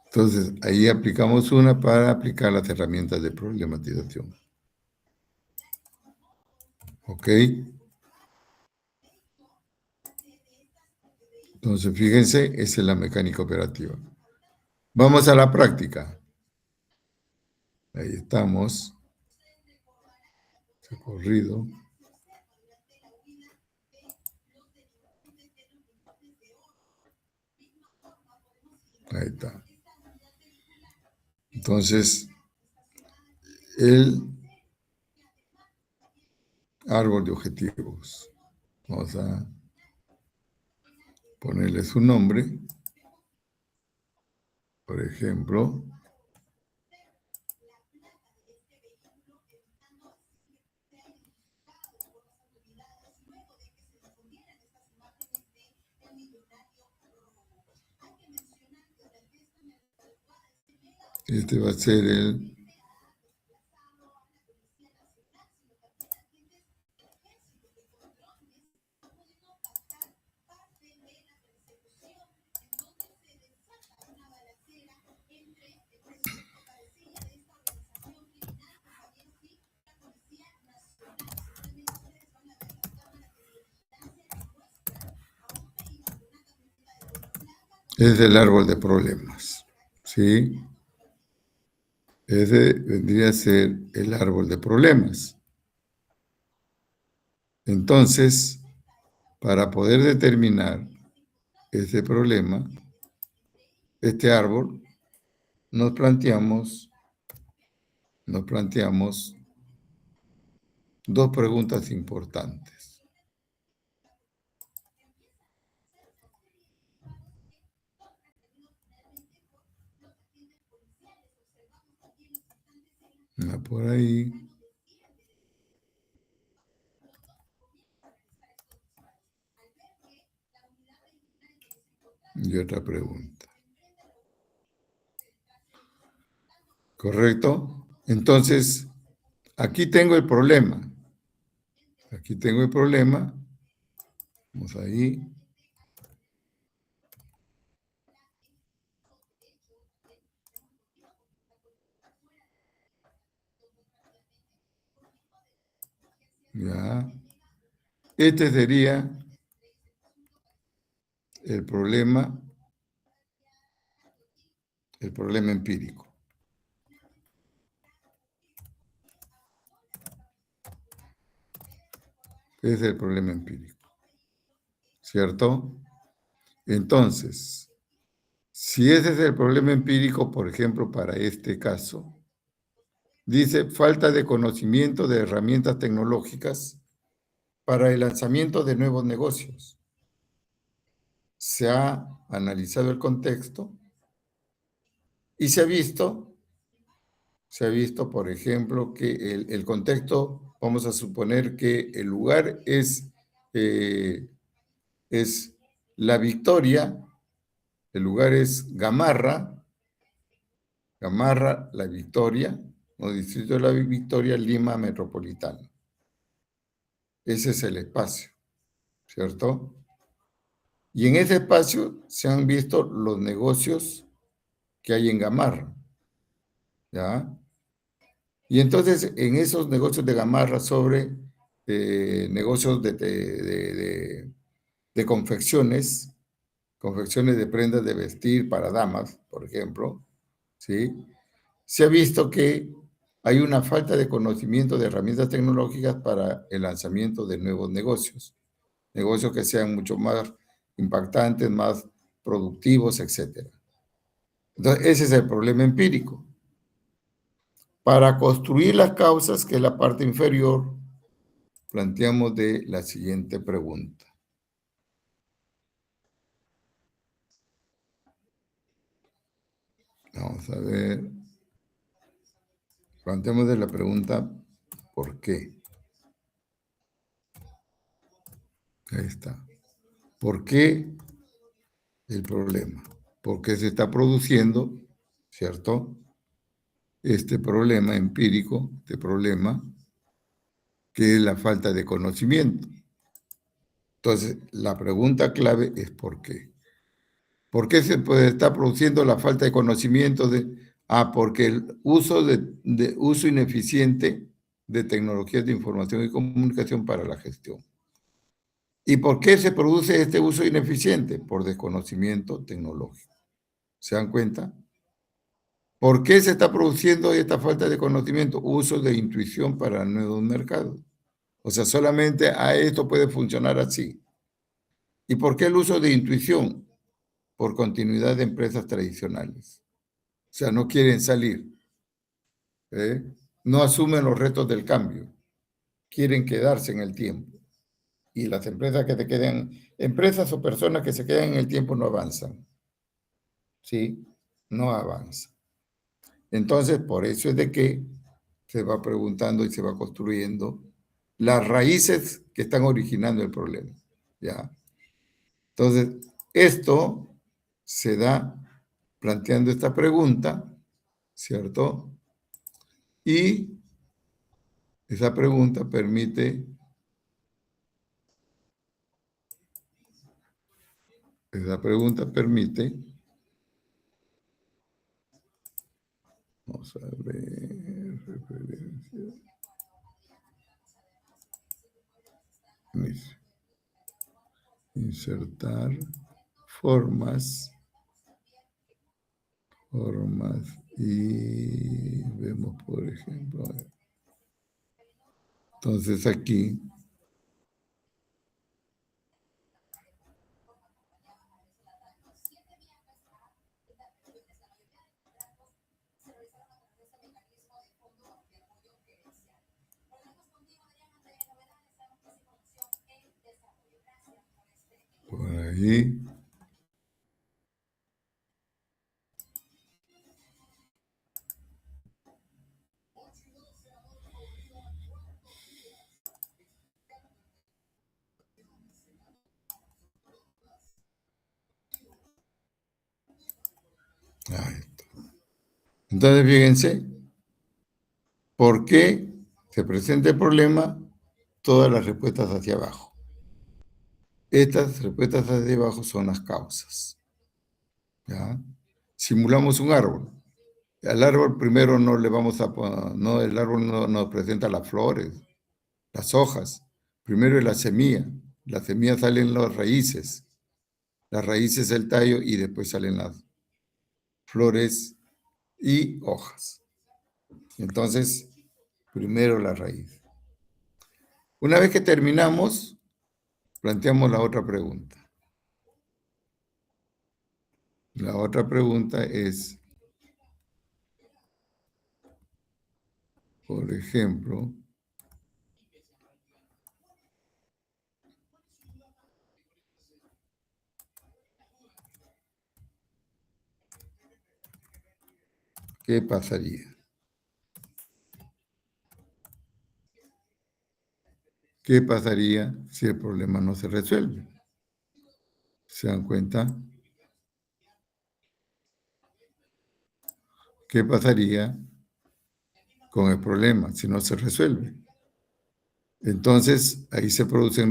Entonces, ahí aplicamos una para aplicar las herramientas de problematización. ¿Ok? Entonces, fíjense, esa es la mecánica operativa. Vamos a la práctica. Ahí estamos. Recorrido. Ahí está. Entonces, el árbol de objetivos. Vamos a ponerle su nombre. Por ejemplo, este va a ser el Es el árbol de problemas, ¿sí? Ese vendría a ser el árbol de problemas. Entonces, para poder determinar ese problema, este árbol, nos planteamos dos preguntas importantes. Una por ahí. Y otra pregunta. ¿Correcto? Entonces, aquí tengo el problema. Aquí tengo el problema. Vamos ahí. Ya. Este sería el problema empírico. Ese es el problema empírico. ¿Cierto? Entonces, si ese es el problema empírico, por ejemplo, para este caso, dice falta de conocimiento de herramientas tecnológicas para el lanzamiento de nuevos negocios. Se ha analizado el contexto y se ha visto, por ejemplo, que el contexto, vamos a suponer que el lugar es La Victoria, el lugar es Gamarra, La Victoria, o Distrito de la Victoria, Lima Metropolitana. Ese es el espacio, ¿cierto? Y en ese espacio se han visto los negocios que hay en Gamarra, ¿ya? Y entonces en esos negocios de Gamarra sobre negocios de confecciones de prendas de vestir para damas, por ejemplo, ¿sí? Se ha visto que hay una falta de conocimiento de herramientas tecnológicas para el lanzamiento de nuevos negocios que sean mucho más impactantes, más productivos, etc. Entonces, ese es el problema empírico. Para construir las causas, que es la parte inferior, planteamos de la siguiente pregunta. Vamos a ver. Planteamos de la pregunta, ¿por qué? Ahí está. ¿Por qué el problema? ¿Por qué se está produciendo, cierto? Este problema empírico, este problema, que es la falta de conocimiento. Entonces, la pregunta clave es ¿por qué? ¿Por qué se está produciendo la falta de conocimiento? Porque el uso ineficiente de tecnologías de información y comunicación para la gestión. ¿Y por qué se produce este uso ineficiente? Por desconocimiento tecnológico. ¿Se dan cuenta? ¿Por qué se está produciendo esta falta de conocimiento? Uso de intuición para nuevos mercados. O sea, solamente a esto puede funcionar así. ¿Y por qué el uso de intuición? Por continuidad de empresas tradicionales. O sea, no quieren salir. No asumen los retos del cambio. Quieren quedarse en el tiempo. Y las empresas que se quedan, empresas o personas que se quedan en el tiempo no avanzan. ¿Sí? No avanzan. Entonces, por eso es de que se va preguntando y se va construyendo las raíces que están originando el problema. ¿Ya? Entonces, esto se da planteando esta pregunta, ¿cierto? Y esa pregunta permite, vamos a ver, referencia, insertar formas formas y vemos, por ejemplo, entonces aquí por ahí. Ahí está. Entonces, fíjense, ¿por qué se presenta el problema? Todas las respuestas hacia abajo. Estas respuestas hacia abajo son las causas. ¿Ya? Simulamos un árbol. Al árbol primero no le vamos a no, el árbol no nos presenta las flores, las hojas. Primero es la semilla. La semilla salen las raíces. Las raíces el tallo y después salen las flores y hojas. Entonces, primero la raíz. Una vez que terminamos, planteamos la otra pregunta. La otra pregunta es, por ejemplo, ¿qué pasaría? ¿Qué pasaría si el problema no se resuelve? ¿Se dan cuenta? ¿Qué pasaría con el problema si no se resuelve? Entonces, ahí se producen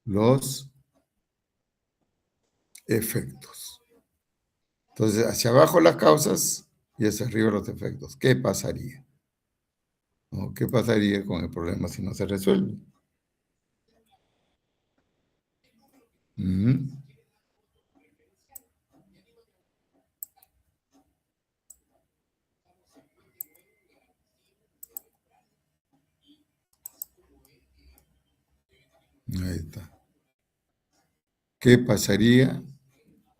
los efectos. Entonces, hacia abajo las causas y hacia arriba los efectos. ¿Qué pasaría? ¿No? ¿Qué pasaría con el problema si no se resuelve? Ujú. Ahí está. ¿Qué pasaría?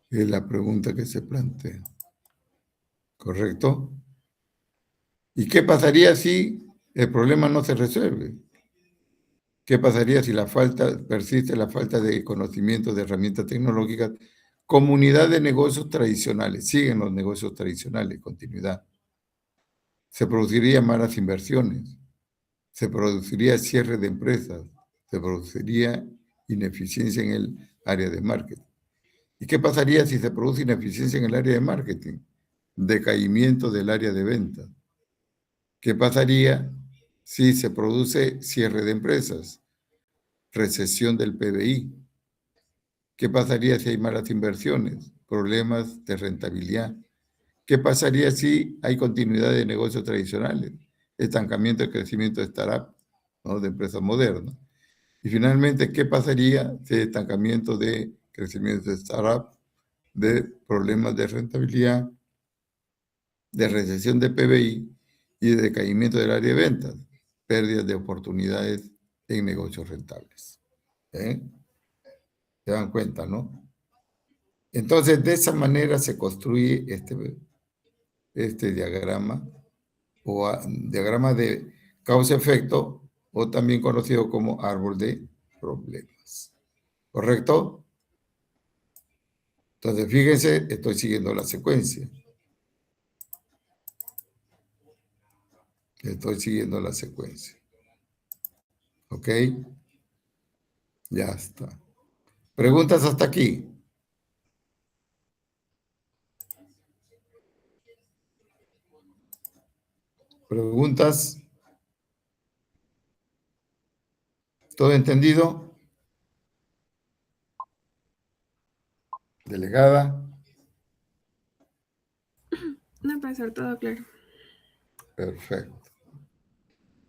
Es la pregunta que se plantea. ¿Correcto? ¿Y qué pasaría si el problema no se resuelve? ¿Qué pasaría si persiste la falta de conocimiento de herramientas tecnológicas? Comunidad de negocios tradicionales, siguen los negocios tradicionales, continuidad. Se producirían malas inversiones, se produciría cierre de empresas, se produciría ineficiencia en el área de marketing. ¿Y qué pasaría si se produce ineficiencia en el área de marketing? Decaimiento del área de ventas. ¿Qué pasaría si se produce cierre de empresas? Recesión del PBI. ¿Qué pasaría si hay malas inversiones? Problemas de rentabilidad. ¿Qué pasaría si hay continuidad de negocios tradicionales? Estancamiento de crecimiento de startup, ¿no? De empresas modernas. Y finalmente, ¿qué pasaría si hay estancamiento de crecimiento de startup, de problemas de rentabilidad, de recesión de PBI y de decaimiento del área de ventas? Pérdidas de oportunidades en negocios rentables. ¿Eh? ¿Se dan cuenta, no? Entonces, de esa manera se construye este diagrama o diagrama de causa-efecto o también conocido como árbol de problemas. ¿Correcto? Entonces, fíjense, estoy siguiendo la secuencia. Estoy siguiendo la secuencia. ¿Ok? Ya está. ¿Preguntas hasta aquí? ¿Preguntas? ¿Todo entendido? ¿Delegada? No, profesor, todo claro. Perfecto.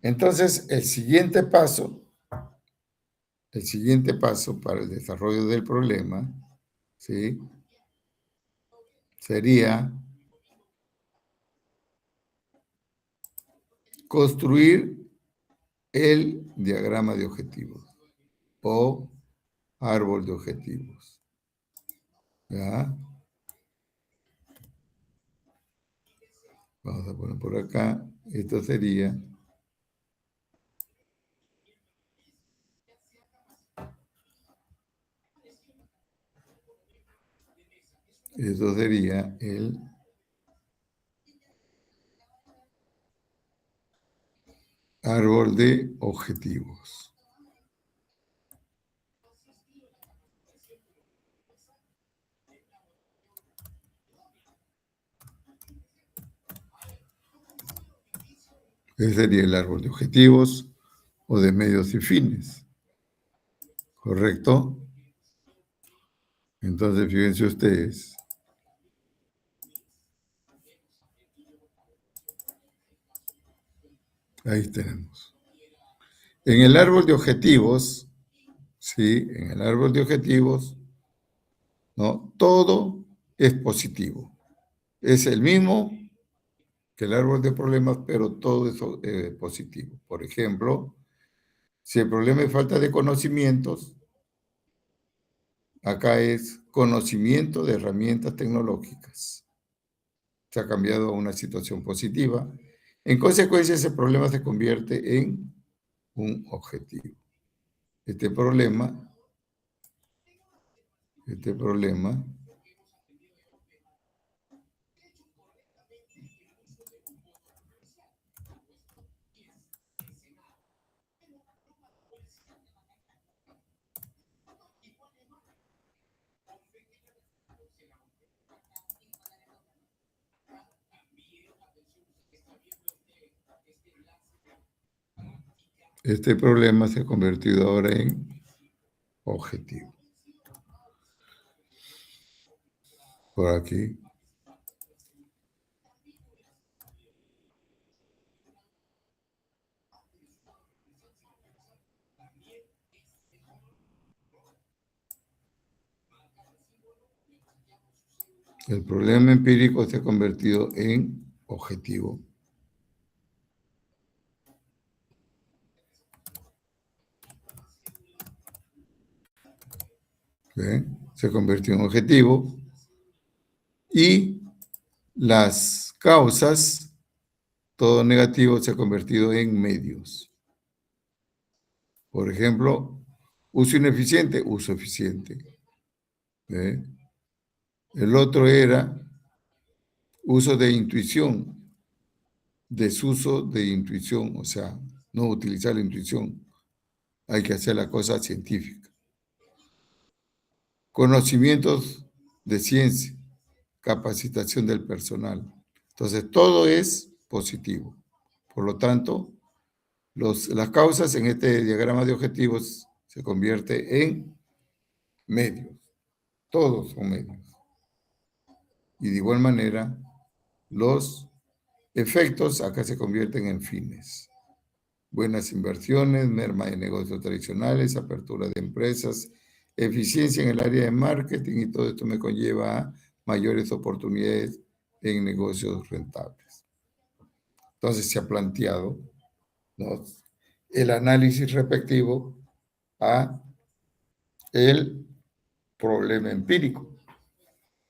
Entonces, el siguiente paso el siguiente paso para el desarrollo del problema, ¿sí?, sería construir el diagrama de objetivos o árbol de objetivos. ¿Ya? Vamos a poner por acá. Esto sería el árbol de objetivos. Ese sería el árbol de objetivos o de medios y fines. ¿Correcto? Entonces, fíjense ustedes. Ahí tenemos. En el árbol de objetivos, ¿sí? En el árbol de objetivos, ¿no? Todo es positivo. Es el mismo que el árbol de problemas, pero todo es positivo. Por ejemplo, si el problema es falta de conocimientos, acá es conocimiento de herramientas tecnológicas. Se ha cambiado a una situación positiva. En consecuencia, ese problema se convierte en un objetivo. Este problema se ha convertido ahora en objetivo. Por aquí. El problema empírico se ha convertido en objetivo. ¿Sí? Se convirtió en objetivo. Y las causas, todo negativo, se ha convertido en medios. Por ejemplo, uso ineficiente, uso eficiente. ¿Sí? El otro era uso de intuición, desuso de intuición, o sea, no utilizar la intuición, hay que hacer la cosa científica. Conocimientos de ciencia, capacitación del personal. Entonces, todo es positivo. Por lo tanto, las causas en este diagrama de objetivos se convierte en medios. Todos son medios. Y de igual manera, los efectos acá se convierten en fines. Buenas inversiones, merma de negocios tradicionales, apertura de empresas, eficiencia en el área de marketing, y todo esto me conlleva a mayores oportunidades en negocios rentables. Entonces se ha planteado, ¿no?, el análisis respectivo a el problema empírico.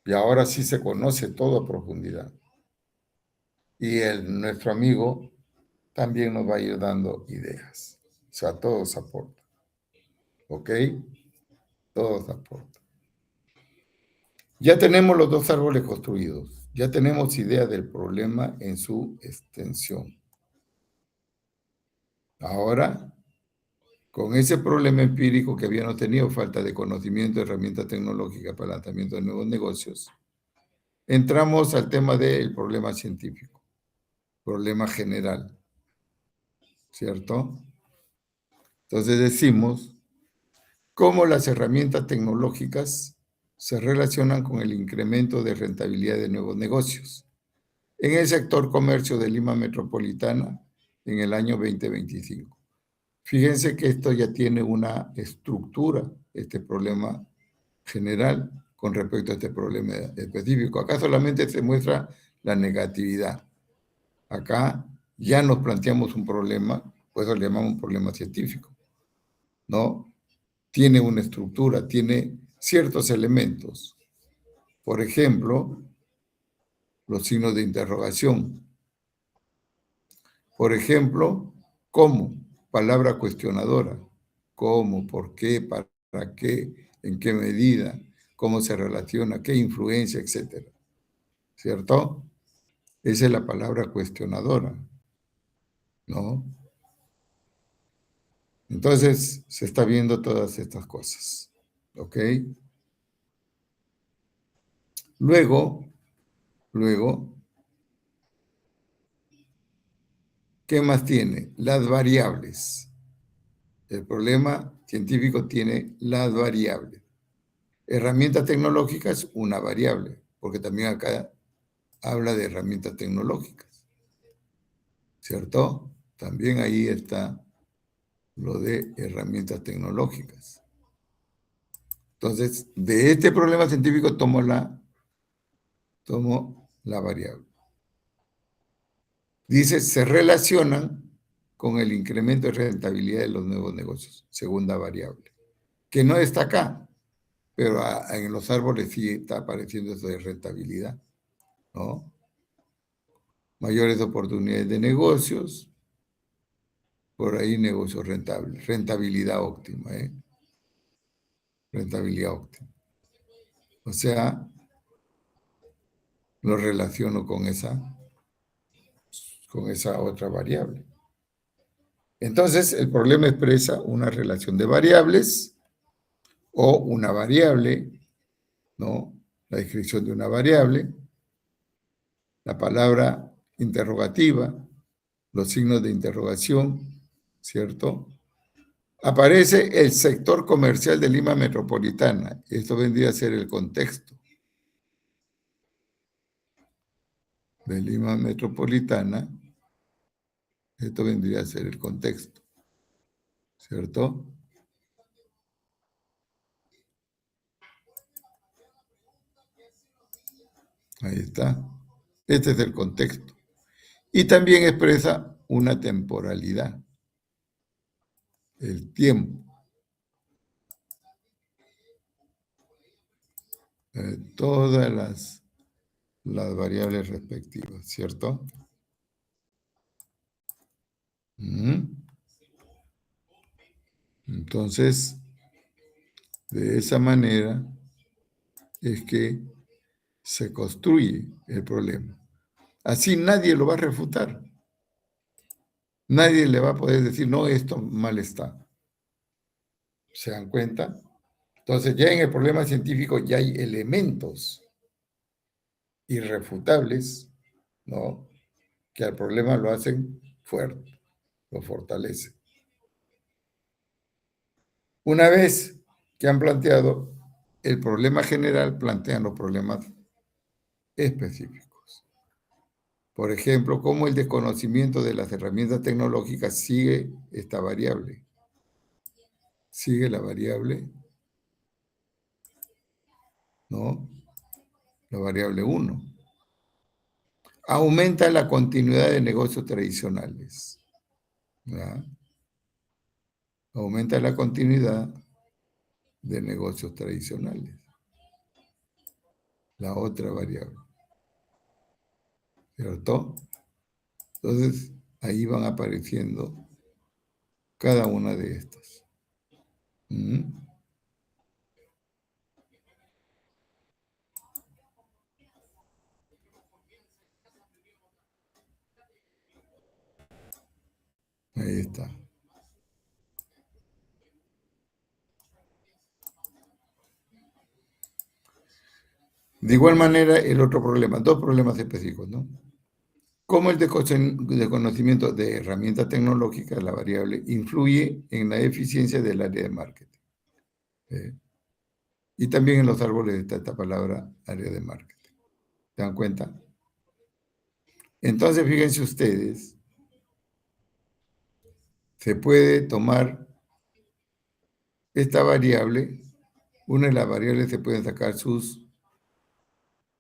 Y ahora sí se conoce todo a profundidad. Y nuestro amigo también nos va a ir dando ideas. O sea, todos aportan. ¿Ok? Todos aportan. Ya tenemos los dos árboles construidos. Ya tenemos idea del problema en su extensión. Ahora, con ese problema empírico que habíamos tenido, falta de conocimiento, herramientas tecnológicas para el lanzamiento de nuevos negocios, entramos al tema del problema científico, problema general, ¿cierto? Entonces decimos cómo las herramientas tecnológicas se relacionan con el incremento de rentabilidad de nuevos negocios en el sector comercio de Lima Metropolitana en el año 2025. Fíjense que esto ya tiene una estructura, este problema general con respecto a este problema específico. Acá solamente se muestra la negatividad. Acá ya nos planteamos un problema, por eso le llamamos un problema científico, ¿no? Tiene una estructura, tiene ciertos elementos. Por ejemplo, los signos de interrogación. Por ejemplo, ¿cómo? Palabra cuestionadora. ¿Cómo? ¿Por qué? ¿Para qué? ¿En qué medida? ¿Cómo se relaciona? ¿Qué influencia? Etcétera. ¿Cierto? Esa es la palabra cuestionadora, ¿no? Entonces, se está viendo todas estas cosas, ¿ok? Luego, ¿qué más tiene? Las variables. El problema científico tiene las variables. Herramientas tecnológicas, una variable, porque también acá habla de herramientas tecnológicas, ¿cierto? También ahí está lo de herramientas tecnológicas. Entonces, de este problema científico tomo la variable. Dice, se relacionan con el incremento de rentabilidad de los nuevos negocios, segunda variable, que no está acá, pero en los árboles sí está apareciendo eso de rentabilidad, ¿no? Mayores oportunidades de negocios, por ahí negocios rentables, rentabilidad óptima, ¿eh? Rentabilidad óptima. O sea, lo relaciono con esa otra variable. Entonces, el problema expresa una relación de variables o una variable, ¿no? La descripción de una variable, la palabra interrogativa, los signos de interrogación, ¿cierto? Aparece el sector comercial de Lima Metropolitana. Esto vendría a ser el contexto de Lima Metropolitana. Esto vendría a ser el contexto, ¿cierto? Ahí está. Este es el contexto. Y también expresa una temporalidad, el tiempo. Todas las variables respectivas, ¿cierto? Entonces, de esa manera es que se construye el problema. Así nadie lo va a refutar. Nadie le va a poder decir, no, esto mal está. ¿Se dan cuenta? Entonces, ya en el problema científico ya hay elementos irrefutables, ¿no? Que al problema lo hacen fuerte, lo fortalecen. Una vez que han planteado el problema general, plantean los problemas específicos. Por ejemplo, cómo el desconocimiento de las herramientas tecnológicas sigue esta variable. Sigue la variable, ¿no? La variable 1. Aumenta la continuidad de negocios tradicionales, ¿verdad? Aumenta la continuidad de negocios tradicionales. La otra variable. ¿Cierto? Entonces, ahí van apareciendo cada una de estas. Ahí está. De igual manera, el otro problema, dos problemas específicos, ¿no? Cómo el desconocimiento de herramientas tecnológicas, la variable, influye en la eficiencia del área de marketing. Y también en los árboles está esta palabra, área de marketing. ¿Se dan cuenta? Entonces, fíjense ustedes, se puede tomar esta variable, una de las variables se pueden sacar sus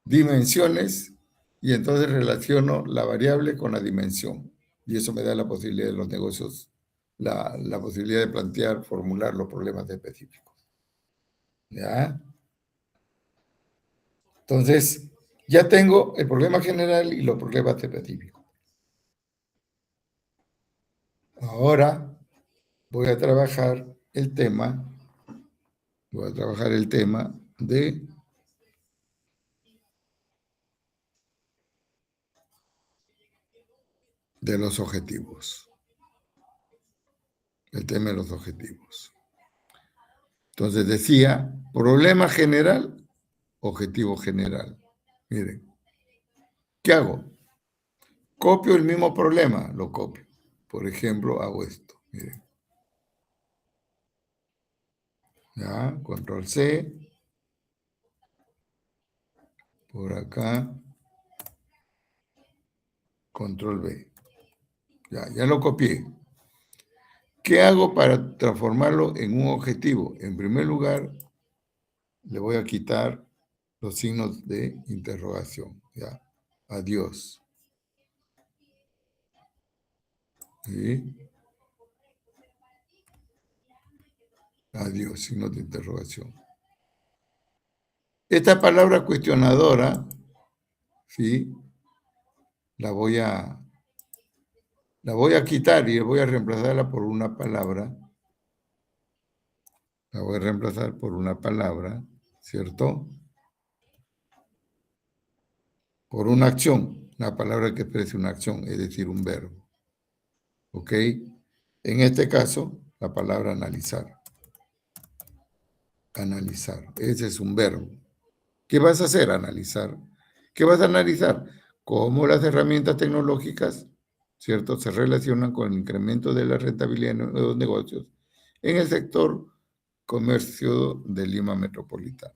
dimensiones y entonces relaciono la variable con la dimensión. Y eso me da la posibilidad de los negocios, la posibilidad de plantear, formular los problemas específicos. ¿Ya? Entonces, ya tengo el problema general y los problemas específicos. Ahora voy a trabajar el tema, de los objetivos. El tema de los objetivos. Entonces decía, problema general, objetivo general. Miren, ¿qué hago? Copio el mismo problema, lo copio. Por ejemplo, hago esto, miren. Ya, control C. Por acá. Control V. Ya lo copié. ¿Qué hago para transformarlo en un objetivo? En primer lugar, le voy a quitar los signos de interrogación. Ya, adiós. ¿Sí? Adiós, signos de interrogación. Esta palabra cuestionadora, ¿sí? La voy a quitar y voy a reemplazarla por una palabra. La voy a reemplazar por una palabra, ¿cierto? Por una acción, una palabra que exprese una acción, es decir, un verbo. ¿Ok? En este caso, la palabra analizar. Analizar, ese es un verbo. ¿Qué vas a hacer? Analizar. ¿Qué vas a analizar? Cómo las herramientas tecnológicas, ¿cierto?, se relacionan con el incremento de la rentabilidad de los negocios en el sector comercio de Lima Metropolitana.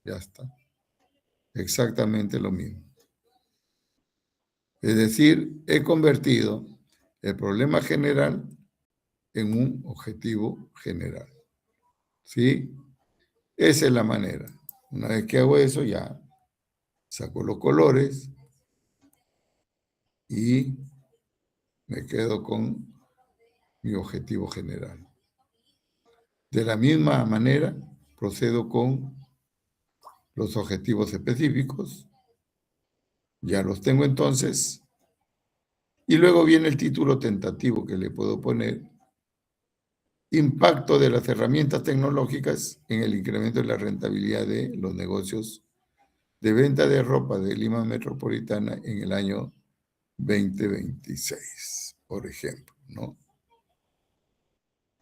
Ya está. Exactamente lo mismo. Es decir, he convertido el problema general en un objetivo general. ¿Sí? Esa es la manera. Una vez que hago eso, ya saco los colores y me quedo con mi objetivo general. De la misma manera, procedo con los objetivos específicos. Ya los tengo entonces. Y luego viene el título tentativo que le puedo poner. Impacto de las herramientas tecnológicas en el incremento de la rentabilidad de los negocios de venta de ropa de Lima Metropolitana en el año 2026, por ejemplo, ¿no?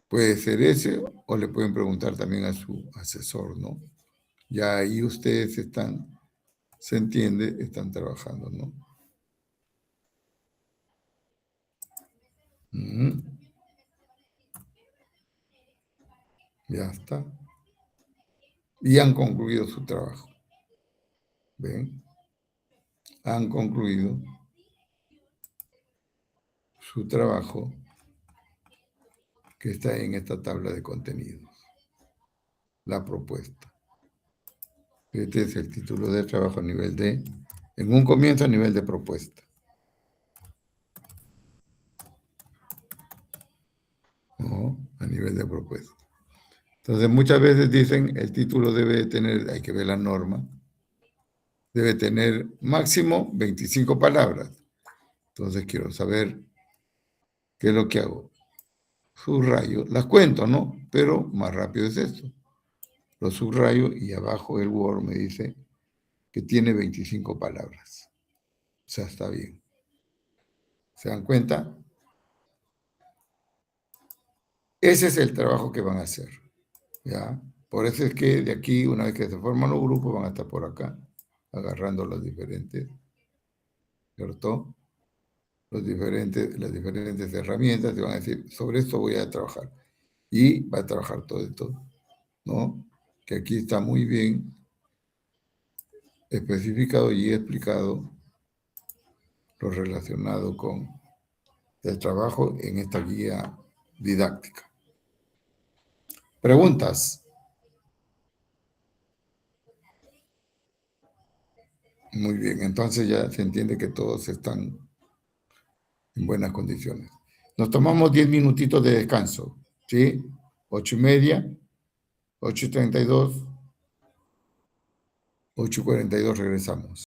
Puede ser ese o le pueden preguntar también a su asesor, ¿no? Ya ahí ustedes están, se entiende, están trabajando, ¿no? Ya está. Y han concluido su trabajo. ¿Ven? Han concluido su trabajo que está en esta tabla de contenidos. La propuesta. Este es el título de trabajo a nivel de, en un comienzo a nivel de propuesta. ¿No? A nivel de propuesta. Entonces muchas veces dicen el título debe tener, hay que ver la norma, debe tener máximo 25 palabras. Entonces quiero saber qué es lo que hago. Subrayo, las cuento, ¿no? Pero más rápido es esto. Lo subrayo y abajo el Word me dice que tiene 25 palabras. O sea, está bien. ¿Se dan cuenta? Ese es el trabajo que van a hacer. ¿Ya? Por eso es que de aquí, una vez que se forman los grupos, van a estar por acá, agarrando los diferentes, ¿cierto? Las diferentes herramientas, te van a decir, sobre esto voy a trabajar. Y va a trabajar todo esto, ¿no? Que aquí está muy bien especificado y explicado lo relacionado con del trabajo en esta guía didáctica. ¿Preguntas? Muy bien, entonces ya se entiende que todos están en buenas condiciones. Nos tomamos 10 minutitos de descanso, ¿sí? 8:30, 8:32, 8:42 regresamos.